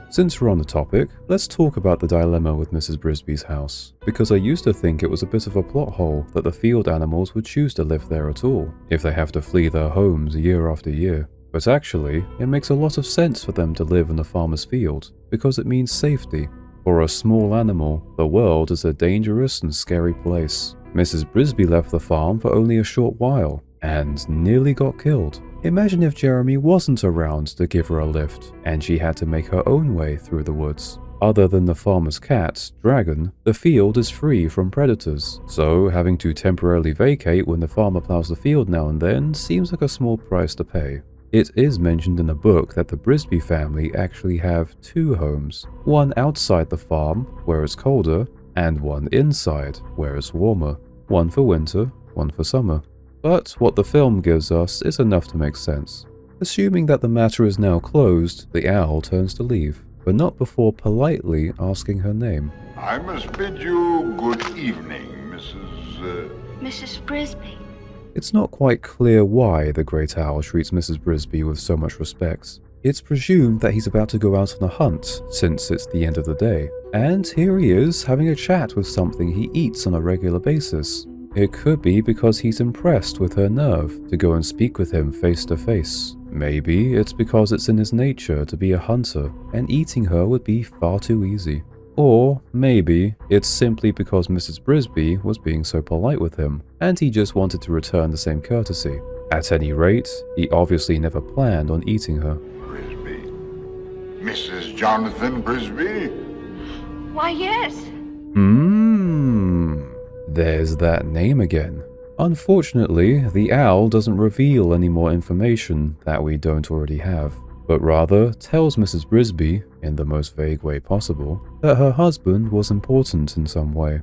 Since we're on the topic, let's talk about the dilemma with Mrs. Brisby's house, because I used to think it was a bit of a plot hole that the field animals would choose to live there at all, if they have to flee their homes year after year. But actually, it makes a lot of sense for them to live in a farmer's field, because it means safety. For a small animal, the world is a dangerous and scary place. Mrs. Brisby left the farm for only a short while, and nearly got killed. Imagine if Jeremy wasn't around to give her a lift, and she had to make her own way through the woods. Other than the farmer's cat, Dragon, the field is free from predators, so having to temporarily vacate when the farmer plows the field now and then seems like a small price to pay. It is mentioned in the book that the Brisby family actually have two homes, one outside the farm, where it's colder, and one inside, where it's warmer. One for winter, one for summer. But what the film gives us is enough to make sense. Assuming that the matter is now closed, the owl turns to leave, but not before politely asking her name. I must bid you good evening, Mrs. Brisby. It's not quite clear why the Great Owl treats Mrs. Brisby with so much respect. It's presumed that he's about to go out on a hunt, since it's the end of the day. And here he is, having a chat with something he eats on a regular basis. It could be because he's impressed with her nerve to go and speak with him face to face. Maybe it's because it's in his nature to be a hunter, and eating her would be far too easy. Or maybe it's simply because Mrs. Brisby was being so polite with him, and he just wanted to return the same courtesy. At any rate, he obviously never planned on eating her. Brisby. Mrs. Jonathan Brisby? Why, yes. There's that name again. Unfortunately, the owl doesn't reveal any more information that we don't already have. but rather tells Mrs. Brisby, in the most vague way possible, that her husband was important in some way.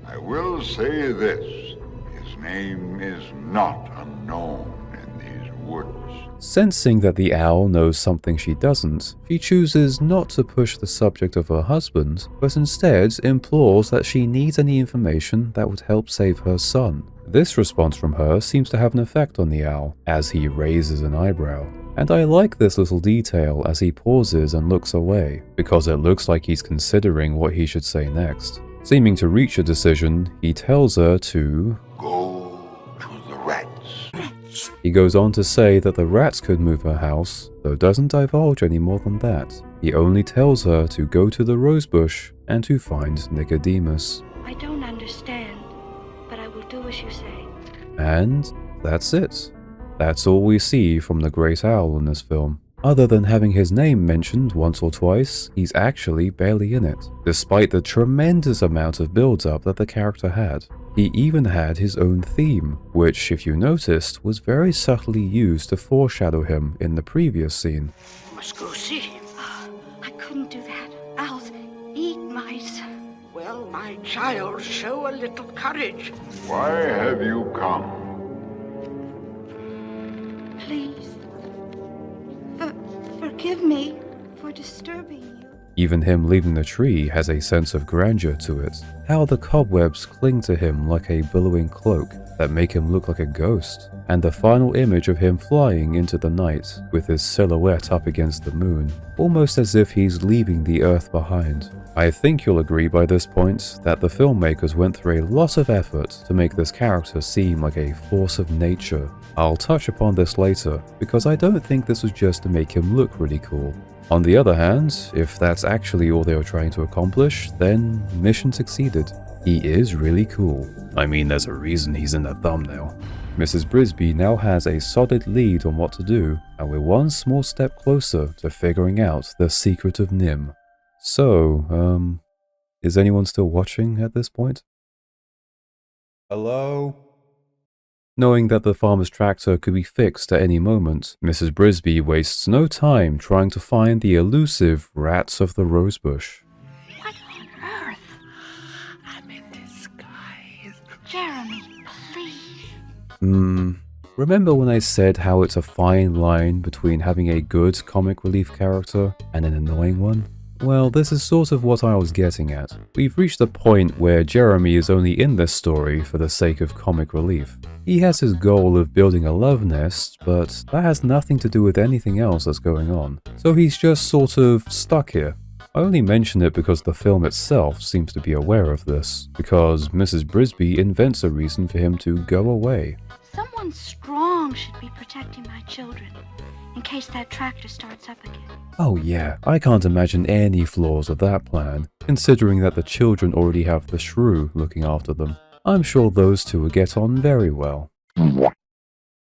I will say this. His name is not unknown in these woods. Sensing that the owl knows something she doesn't, she chooses not to push the subject of her husband, but instead implores that she needs any information that would help save her son. This response from her seems to have an effect on the owl, as he raises an eyebrow. And I like this little detail as he pauses and looks away, because it looks like he's considering what he should say next. Seeming to reach a decision, he tells her to go to the rats. He goes on to say that the rats could move her house, though doesn't divulge any more than that. He only tells her to go to the rosebush and to find Nicodemus. I don't understand, but I will do as you say. And that's it. That's all we see from the Great Owl in this film. Other than having his name mentioned once or twice, he's actually barely in it, despite the tremendous amount of build-up that the character had. He even had his own theme, which, if you noticed, was very subtly used to foreshadow him in the previous scene. Must go see him. I couldn't do that. Owls eat mice. Well, my child, show a little courage. Why have you come? Please. Forgive me for disturbing you. Even him leaving the tree has a sense of grandeur to it. How the cobwebs cling to him like a billowing cloak that make him look like a ghost. And the final image of him flying into the night with his silhouette up against the moon, almost as if he's leaving the earth behind. I think you'll agree by this point that the filmmakers went through a lot of effort to make this character seem like a force of nature. I'll touch upon this later, because I don't think this was just to make him look really cool. On the other hand, if that's actually all they were trying to accomplish, then mission succeeded. He is really cool. I mean, there's a reason he's in the thumbnail. Mrs. Brisby now has a solid lead on what to do, and we're one small step closer to figuring out the secret of NIMH. So, is anyone still watching at this point? Hello? Knowing that the farmer's tractor could be fixed at any moment, Mrs. Brisby wastes no time trying to find the elusive rats of the rosebush. What on earth? I'm in disguise. Jeremy, please. Remember when I said how it's a fine line between having a good comic relief character and an annoying one? Well, this is sort of what I was getting at. We've reached the point where Jeremy is only in this story for the sake of comic relief. He has his goal of building a love nest, but that has nothing to do with anything else that's going on. So he's just sort of stuck here. I only mention it because the film itself seems to be aware of this, because Mrs. Brisby invents a reason for him to go away. Someone strong should be protecting my children, in case that tractor starts up again. Oh yeah, I can't imagine any flaws with that plan, considering that the children already have the shrew looking after them. I'm sure those two will get on very well.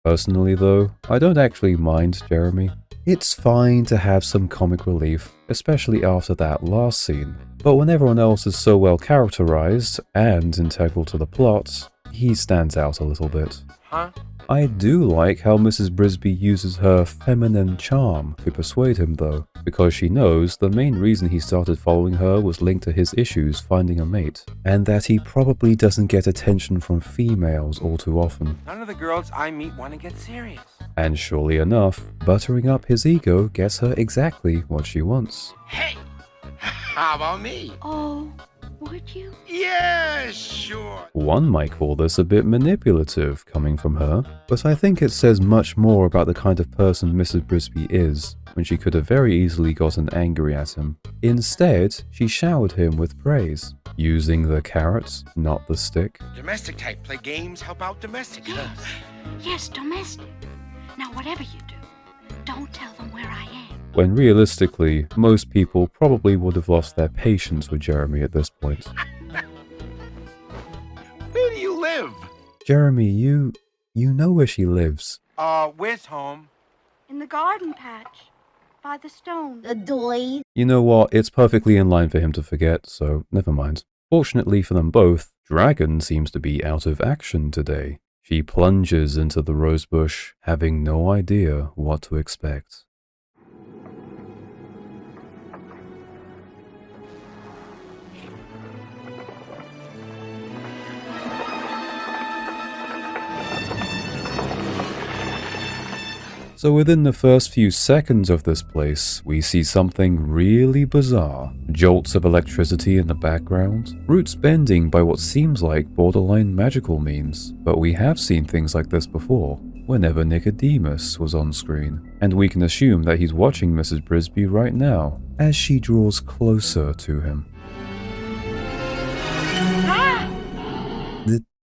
Personally though, I don't actually mind Jeremy. It's fine to have some comic relief, especially after that last scene. But when everyone else is so well characterized and integral to the plot, he stands out a little bit. Huh? I do like how Mrs. Brisby uses her feminine charm to persuade him though, because she knows the main reason he started following her was linked to his issues finding a mate, and that he probably doesn't get attention from females all too often. None of the girls I meet want to get serious. And surely enough, buttering up his ego gets her exactly what she wants. Hey! How about me? Oh, would you? Yeah, sure. One might call this a bit manipulative coming from her, but I think it says much more about the kind of person Mrs. Brisby is, when she could have very easily gotten angry at him. Instead, she showered him with praise, using the carrot, not the stick. Domestic type, play games, help out domestic. Yes, domestic. Now, whatever you do, don't tell them where I am. When realistically, most people probably would have lost their patience with Jeremy at this point. Where do you live? Jeremy, you know where she lives. Where's home? In the garden patch, by the stone. You know what, it's perfectly in line for him to forget, so never mind. Fortunately for them both, Dragon seems to be out of action today. She plunges into the rosebush, having no idea what to expect. So within the first few seconds of this place, we see something really bizarre. Jolts of electricity in the background, roots bending by what seems like borderline magical means. But we have seen things like this before, whenever Nicodemus was on screen, and we can assume that he's watching Mrs. Brisby right now, as she draws closer to him.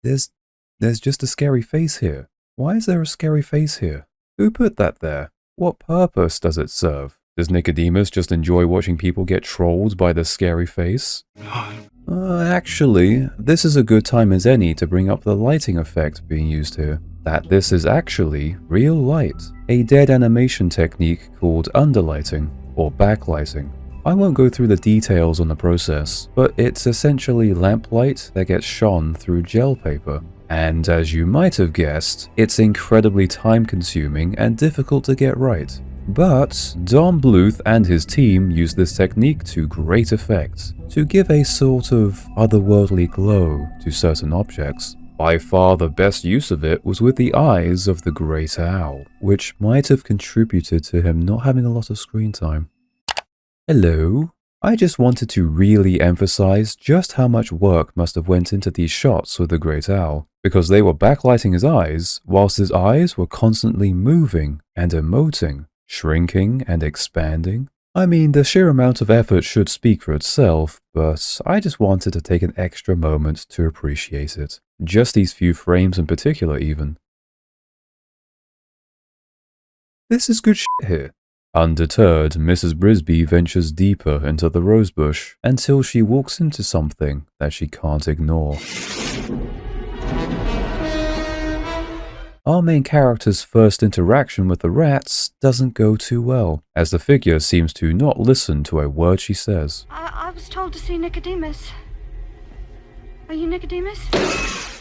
There's just a scary face here. Why is there a scary face here? Who put that there? What purpose does it serve? Does Nicodemus just enjoy watching people get trolled by the scary face? Actually, this is a good time as any to bring up the lighting effect being used here. That this is actually real light, a dead animation technique called underlighting or backlighting. I won't go through the details on the process, but it's essentially lamplight that gets shone through gel paper. And as you might have guessed, it's incredibly time-consuming and difficult to get right. But Don Bluth and his team use this technique to great effect, to give a sort of otherworldly glow to certain objects. By far the best use of it was with the eyes of the Great Owl, which might have contributed to him not having a lot of screen time. Hello? I just wanted to really emphasize just how much work must have went into these shots with the Great Owl, because they were backlighting his eyes whilst his eyes were constantly moving and emoting, shrinking and expanding. I mean, the sheer amount of effort should speak for itself, but I just wanted to take an extra moment to appreciate it. Just these few frames in particular even. This is good shit here. Undeterred, Mrs. Brisby ventures deeper into the rosebush until she walks into something that she can't ignore. Our main character's first interaction with the rats doesn't go too well, as the figure seems to not listen to a word she says. I was told to see Nicodemus. Are you Nicodemus?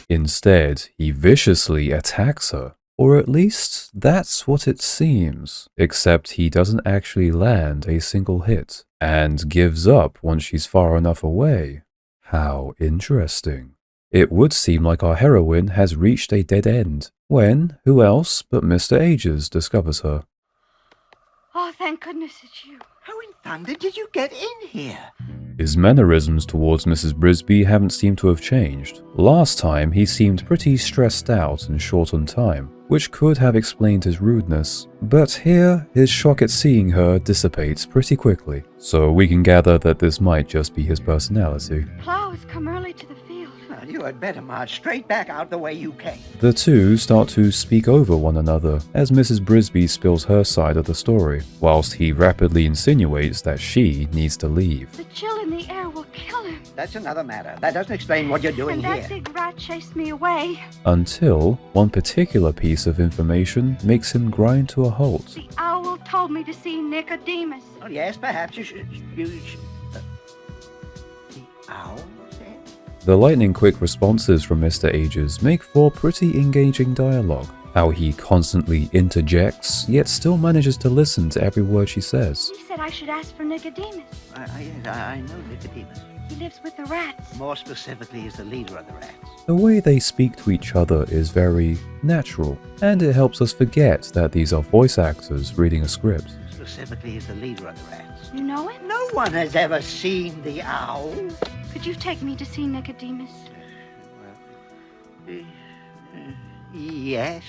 Instead, he viciously attacks her. Or at least, that's what it seems. Except he doesn't actually land a single hit, and gives up once she's far enough away. How interesting. It would seem like our heroine has reached a dead end, when who else but Mr. Ages discovers her. Oh, thank goodness it's you. How in thunder did you get in here? His mannerisms towards Mrs. Brisby haven't seemed to have changed. Last time, he seemed pretty stressed out and short on time, which could have explained his rudeness. But here, his shock at seeing her dissipates pretty quickly, so we can gather that this might just be his personality. Plows come early to the field. Well, you had better march straight back out the way you came. The two start to speak over one another as Mrs. Brisby spills her side of the story, whilst he rapidly insinuates that she needs to leave. The chill in the air will kill him. That's another matter. That doesn't explain what you're doing And here. that big rat chased me away. Until one particular piece of information makes him grind to a halt. The owl told me to see Nicodemus. Oh, yes, perhaps you should... the owl said? The lightning-quick responses from Mr. Ages make for pretty engaging dialogue. How he constantly interjects, yet still manages to listen to every word she says. You said I should ask for Nicodemus. I know Nicodemus. He lives with the rats. More specifically, is the leader of the rats. The way they speak to each other is very natural, and it helps us forget that these are voice actors reading a script. Specifically, is the leader of the rats. You know him? No one has ever seen the owl. Could you take me to see Nicodemus? Yes.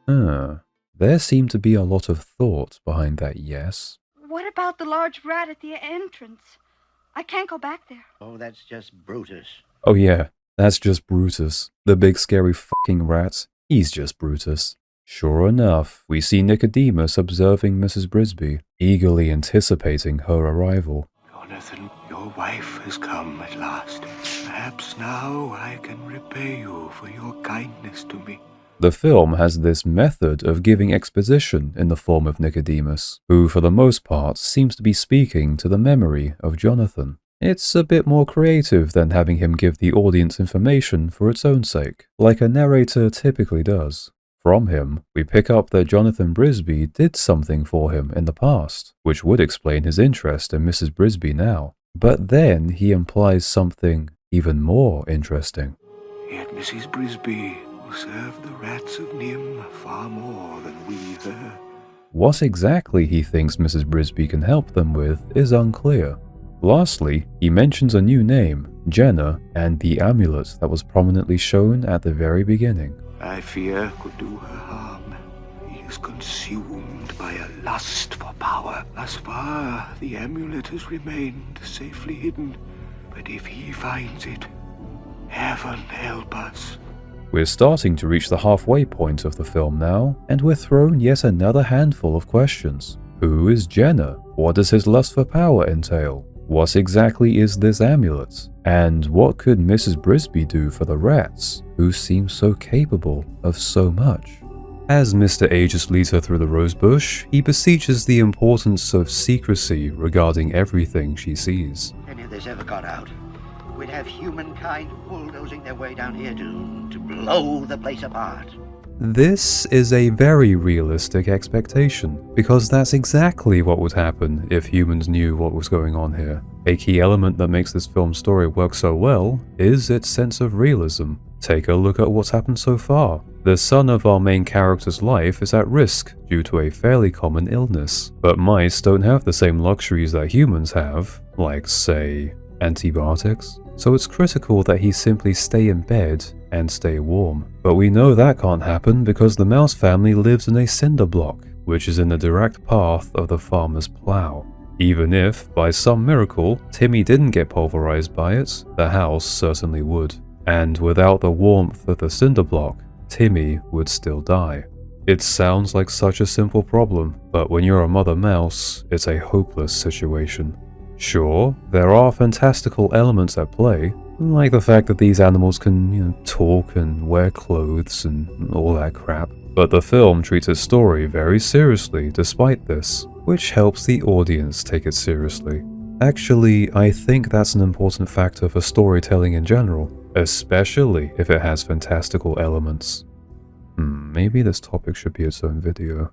There seemed to be a lot of thought behind that yes. What about the large rat at the entrance? I can't go back there. Oh, that's just Brutus. Oh yeah, that's just Brutus. The big scary fucking rat. He's just Brutus. Sure enough, we see Nicodemus observing Mrs. Brisby, eagerly anticipating her arrival. Jonathan, your wife has come at last. Perhaps now I can repay you for your kindness to me. The film has this method of giving exposition in the form of Nicodemus, who for the most part seems to be speaking to the memory of Jonathan. It's a bit more creative than having him give the audience information for its own sake, like a narrator typically does. From him, we pick up that Jonathan Brisby did something for him in the past, which would explain his interest in Mrs. Brisby now. But then he implies something even more interesting. Yet Mrs. Brisby will serve the rats of NIMH far more than we her. What exactly he thinks Mrs. Brisby can help them with is unclear. Lastly, he mentions a new name, Jenna, and the amulet that was prominently shown at the very beginning. I fear could do her harm. He is consumed by a lust for power. Thus far, the amulet has remained safely hidden. But if he finds it, heaven help us. We're starting to reach the halfway point of the film now, and we're thrown yet another handful of questions. Who is Jenna? What does his lust for power entail? What exactly is this amulet? And what could Mrs. Brisby do for the rats, who seem so capable of so much? As Mr. Aegis leads her through the rosebush, he beseeches the importance of secrecy regarding everything she sees. If any of this ever got out, we'd have humankind bulldozing their way down here to blow the place apart. This is a very realistic expectation, because that's exactly what would happen if humans knew what was going on here. A key element that makes this film's story work so well is its sense of realism. Take a look at what's happened so far. The son of our main character's life is at risk due to a fairly common illness, but mice don't have the same luxuries that humans have, like, say, antibiotics. So it's critical that he simply stay in bed and stay warm. But we know that can't happen because the mouse family lives in a cinder block, which is in the direct path of the farmer's plow. Even if, by some miracle, Timmy didn't get pulverized by it, the house certainly would. And without the warmth of the cinder block, Timmy would still die. It sounds like such a simple problem, but when you're a mother mouse, it's a hopeless situation. Sure, there are fantastical elements at play, like the fact that these animals can, talk and wear clothes and all that crap. But the film treats its story very seriously despite this, which helps the audience take it seriously. Actually, I think that's an important factor for storytelling in general, especially if it has fantastical elements. Maybe this topic should be its own video.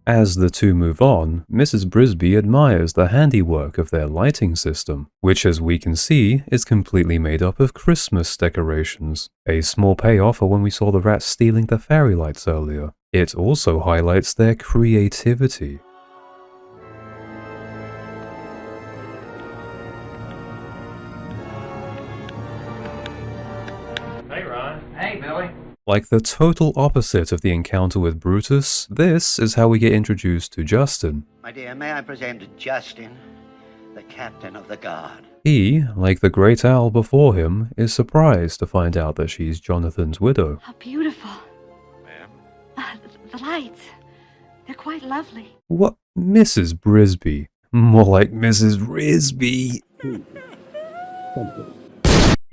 As the two move on, Mrs. Brisby admires the handiwork of their lighting system, which as we can see is completely made up of Christmas decorations, a small payoff for when we saw the rats stealing the fairy lights earlier. It also highlights their creativity. Hey, Ron. Hey, Billy. Like the total opposite of the encounter with Brutus, this is how we get introduced to Justin. My dear, may I present Justin, the captain of the guard? He, like the great owl before him, is surprised to find out that she's Jonathan's widow. How beautiful. Ma'am? The lights. They're quite lovely. What? Mrs. Brisby? More like Mrs. Risby.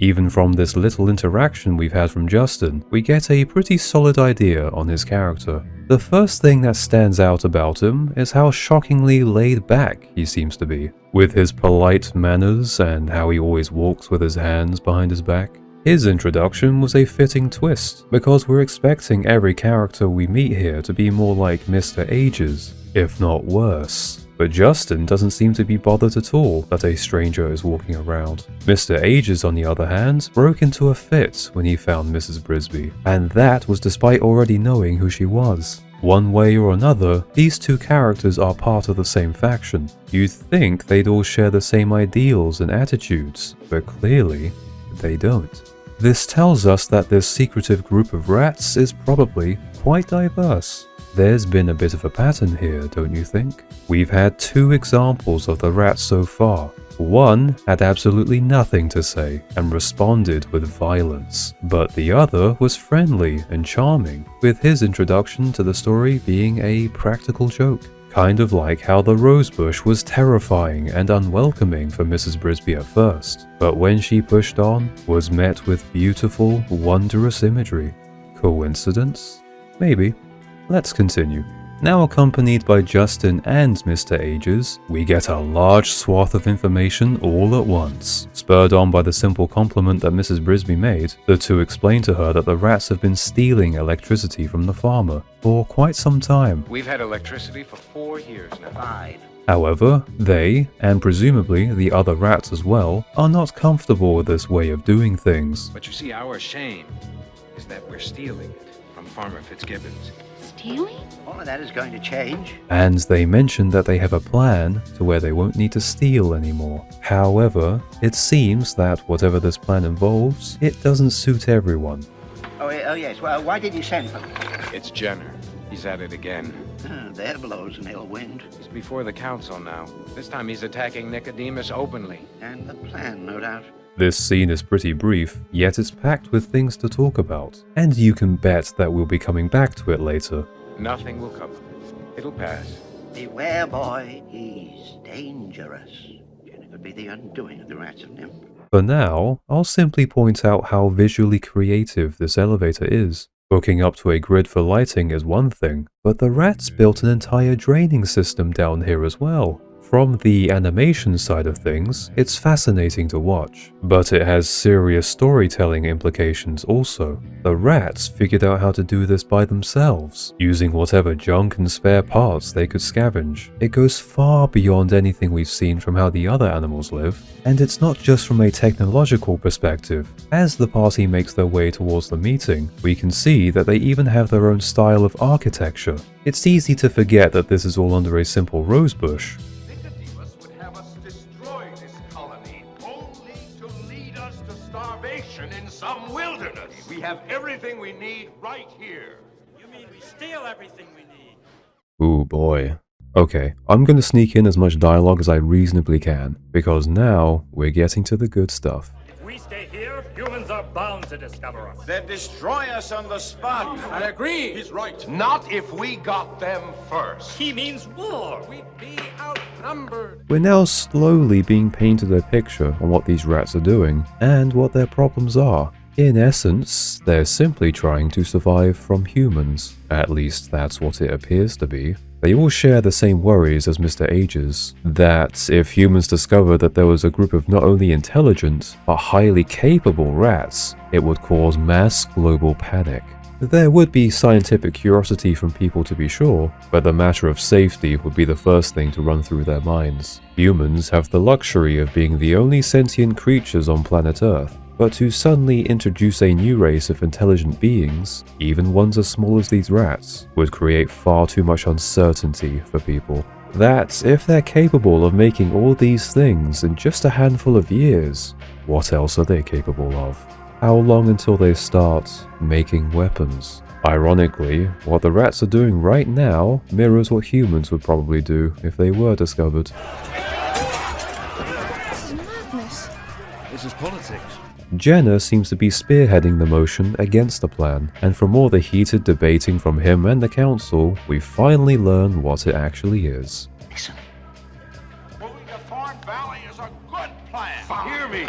Even from this little interaction we've had from Justin, we get a pretty solid idea on his character. The first thing that stands out about him is how shockingly laid back he seems to be, with his polite manners and how he always walks with his hands behind his back. His introduction was a fitting twist, because we're expecting every character we meet here to be more like Mr. Ages, if not worse. But Justin doesn't seem to be bothered at all that a stranger is walking around. Mr. Ages, on the other hand, broke into a fit when he found Mrs. Brisby, and that was despite already knowing who she was. One way or another, these two characters are part of the same faction. You'd think they'd all share the same ideals and attitudes, but clearly, they don't. This tells us that this secretive group of rats is probably quite diverse. There's been a bit of a pattern here, don't you think? We've had two examples of the rats so far. One had absolutely nothing to say and responded with violence, but the other was friendly and charming, with his introduction to the story being a practical joke. Kind of like how the rosebush was terrifying and unwelcoming for Mrs. Brisby at first, but when she pushed on, was met with beautiful, wondrous imagery. Coincidence? Maybe. Let's continue. Now accompanied by Justin and Mr. Ages, we get a large swath of information all at once. Spurred on by the simple compliment that Mrs. Brisby made, the two explain to her that the rats have been stealing electricity from the farmer for quite some time. We've had electricity for 4 years now. 5. However, they, and presumably the other rats as well, are not comfortable with this way of doing things. But you see, our shame is that we're stealing it from Farmer Fitzgibbons. Stealing? All of that is going to change. And they mention that they have a plan to where they won't need to steal anymore. However, it seems that whatever this plan involves, it doesn't suit everyone. Oh, yes. Well, why did you send for me? It's Jenner. He's at it again. There blows an ill wind. He's before the council now. This time he's attacking Nicodemus openly. And the plan, no doubt. This scene is pretty brief, yet it's packed with things to talk about. And you can bet that we'll be coming back to it later. Nothing will come of it. It'll pass. Beware, boy. He's dangerous. Jenner could be the undoing of the rats of NIMH. For now, I'll simply point out how visually creative this elevator is. Hooking up to a grid for lighting is one thing, but the rats built an entire draining system down here as well. From the animation side of things, it's fascinating to watch, but it has serious storytelling implications also. The rats figured out how to do this by themselves, using whatever junk and spare parts they could scavenge. It goes far beyond anything we've seen from how the other animals live, and it's not just from a technological perspective. As the party makes their way towards the meeting, we can see that they even have their own style of architecture. It's easy to forget that this is all under a simple rosebush. We have everything we need right here. You mean we steal everything we need? Ooh boy. Okay, I'm gonna sneak in as much dialogue as I reasonably can, because now we're getting to the good stuff. If we stay here, humans are bound to discover us. They'd destroy us on the spot. I agree. He's right. Not if we got them first. He means war. We'd be outnumbered. We're now slowly being painted a picture on what these rats are doing, and what their problems are. In essence, they're simply trying to survive from humans. At least that's what it appears to be. They all share the same worries as Mr. Ages, that if humans discovered that there was a group of not only intelligent, but highly capable rats, it would cause mass global panic. There would be scientific curiosity from people to be sure, but the matter of safety would be the first thing to run through their minds. Humans have the luxury of being the only sentient creatures on planet Earth. But to suddenly introduce a new race of intelligent beings, even ones as small as these rats, would create far too much uncertainty for people. That, if they're capable of making all these things in just a handful of years, what else are they capable of? How long until they start making weapons? Ironically, what the rats are doing right now mirrors what humans would probably do if they were discovered. This is madness. This is politics. Jenner seems to be spearheading the motion against the plan, and from all the heated debating from him and the council, we finally learn what it actually is. Listen. Moving to Thorn Valley is a good plan. Hear me.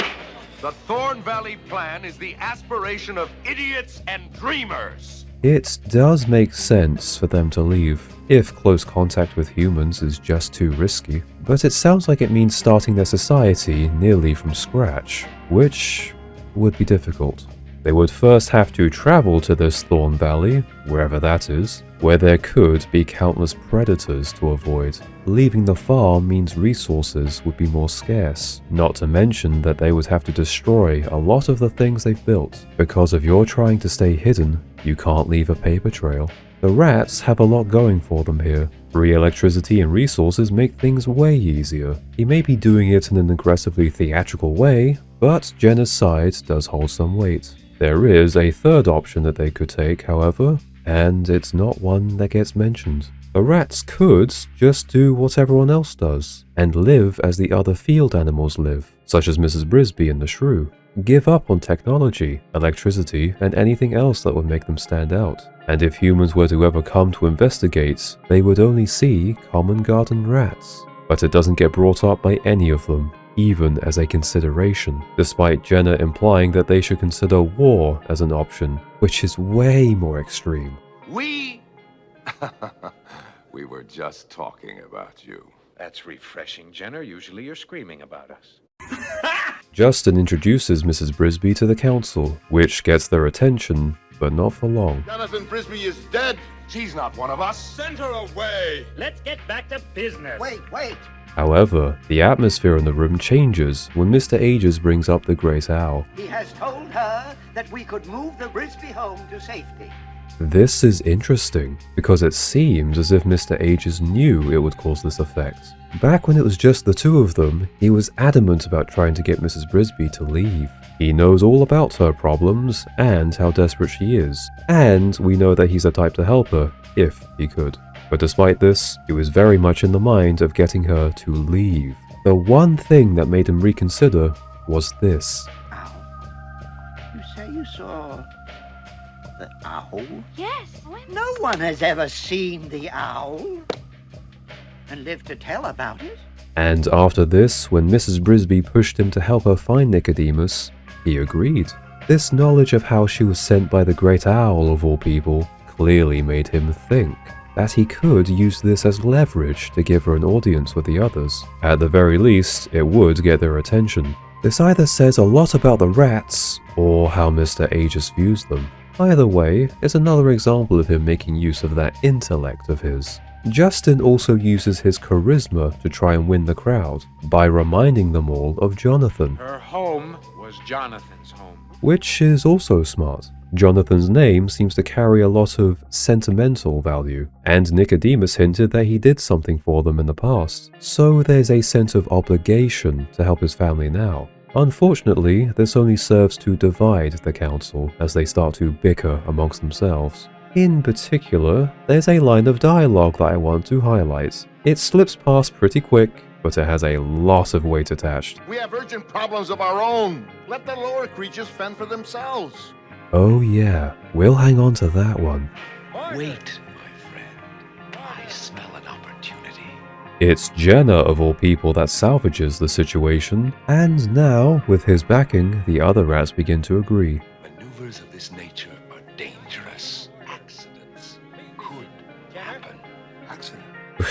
The Thorn Valley plan is the aspiration of idiots and dreamers. It does make sense for them to leave, if close contact with humans is just too risky, but it sounds like it means starting their society nearly from scratch, which would be difficult. They would first have to travel to this Thorn Valley, wherever that is, where there could be countless predators to avoid. Leaving the farm means resources would be more scarce, not to mention that they would have to destroy a lot of the things they've built. Because if you're trying to stay hidden, you can't leave a paper trail. The rats have a lot going for them here. Free electricity and resources make things way easier. He may be doing it in an aggressively theatrical way, but Jenner's side does hold some weight. There is a third option that they could take, however, and it's not one that gets mentioned. The rats could just do what everyone else does, and live as the other field animals live, such as Mrs. Brisby and the shrew. Give up on technology, electricity, and anything else that would make them stand out. And if humans were to ever come to investigate, they would only see common garden rats. But it doesn't get brought up by any of them, even as a consideration, despite Jenner implying that they should consider war as an option, which is way more extreme. We were just talking about you. That's refreshing, Jenner. Usually you're screaming about us. Justin introduces Mrs. Brisby to the council, which gets their attention, but not for long. Jonathan Brisby is dead. She's not one of us. Send her away. Let's get back to business. Wait. However, the atmosphere in the room changes when Mr. Aegis brings up the Great Owl. He has told her that we could move the Brisby home to safety. This is interesting, because it seems as if Mr. Aegis knew it would cause this effect. Back when it was just the two of them, he was adamant about trying to get Mrs. Brisby to leave. He knows all about her problems, and how desperate she is, and we know that he's the type to help her, if he could. But despite this, he was very much in the mind of getting her to leave. The one thing that made him reconsider was this. Owl? You say you saw the owl? Yes. No one has ever seen the owl and lived to tell about it. And after this, when Mrs. Brisby pushed him to help her find Nicodemus, he agreed. This knowledge of how she was sent by the Great Owl of all people clearly made him think that he could use this as leverage to give her an audience with the others. At the very least, it would get their attention. This either says a lot about the rats, or how Mr. Aegis views them. Either way, it's another example of him making use of that intellect of his. Justin also uses his charisma to try and win the crowd, by reminding them all of Jonathan. Her home was Jonathan's home. Which is also smart. Jonathan's name seems to carry a lot of sentimental value, and Nicodemus hinted that he did something for them in the past, so there's a sense of obligation to help his family now. Unfortunately, this only serves to divide the council as they start to bicker amongst themselves. In particular, there's a line of dialogue that I want to highlight. It slips past pretty quick, but it has a lot of weight attached. We have urgent problems of our own. Let the lower creatures fend for themselves. Oh yeah, we'll hang on to that one. Wait, my friend. I smell an opportunity. It's Jenna of all people that salvages the situation, and now, with his backing, the other rats begin to agree. Maneuvers of this nature are dangerous. Accidents could happen. Accident.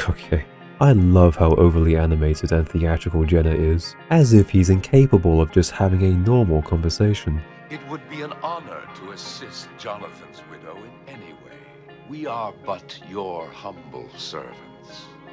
Okay. I love how overly animated and theatrical Jenna is, as if he's incapable of just having a normal conversation. It would be an honor to assist Jonathan's widow in any way. We are but your humble servants.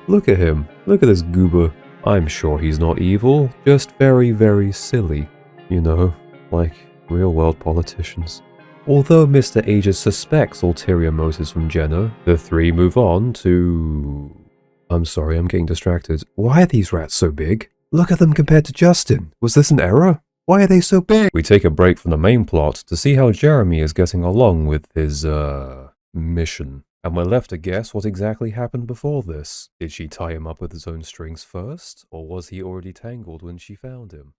Look at him. Look at this goober. I'm sure he's not evil, just very, very silly. You know, like real-world politicians. Although Mr. Aegis suspects ulterior motives from Jenna, the three move on to... I'm sorry, I'm getting distracted. Why are these rats so big? Look at them compared to Justin. Was this an error? Why are they so big? We take a break from the main plot to see how Jeremy is getting along with his, mission. And we're left to guess what exactly happened before this. Did she tie him up with his own strings first? Or was he already tangled when she found him?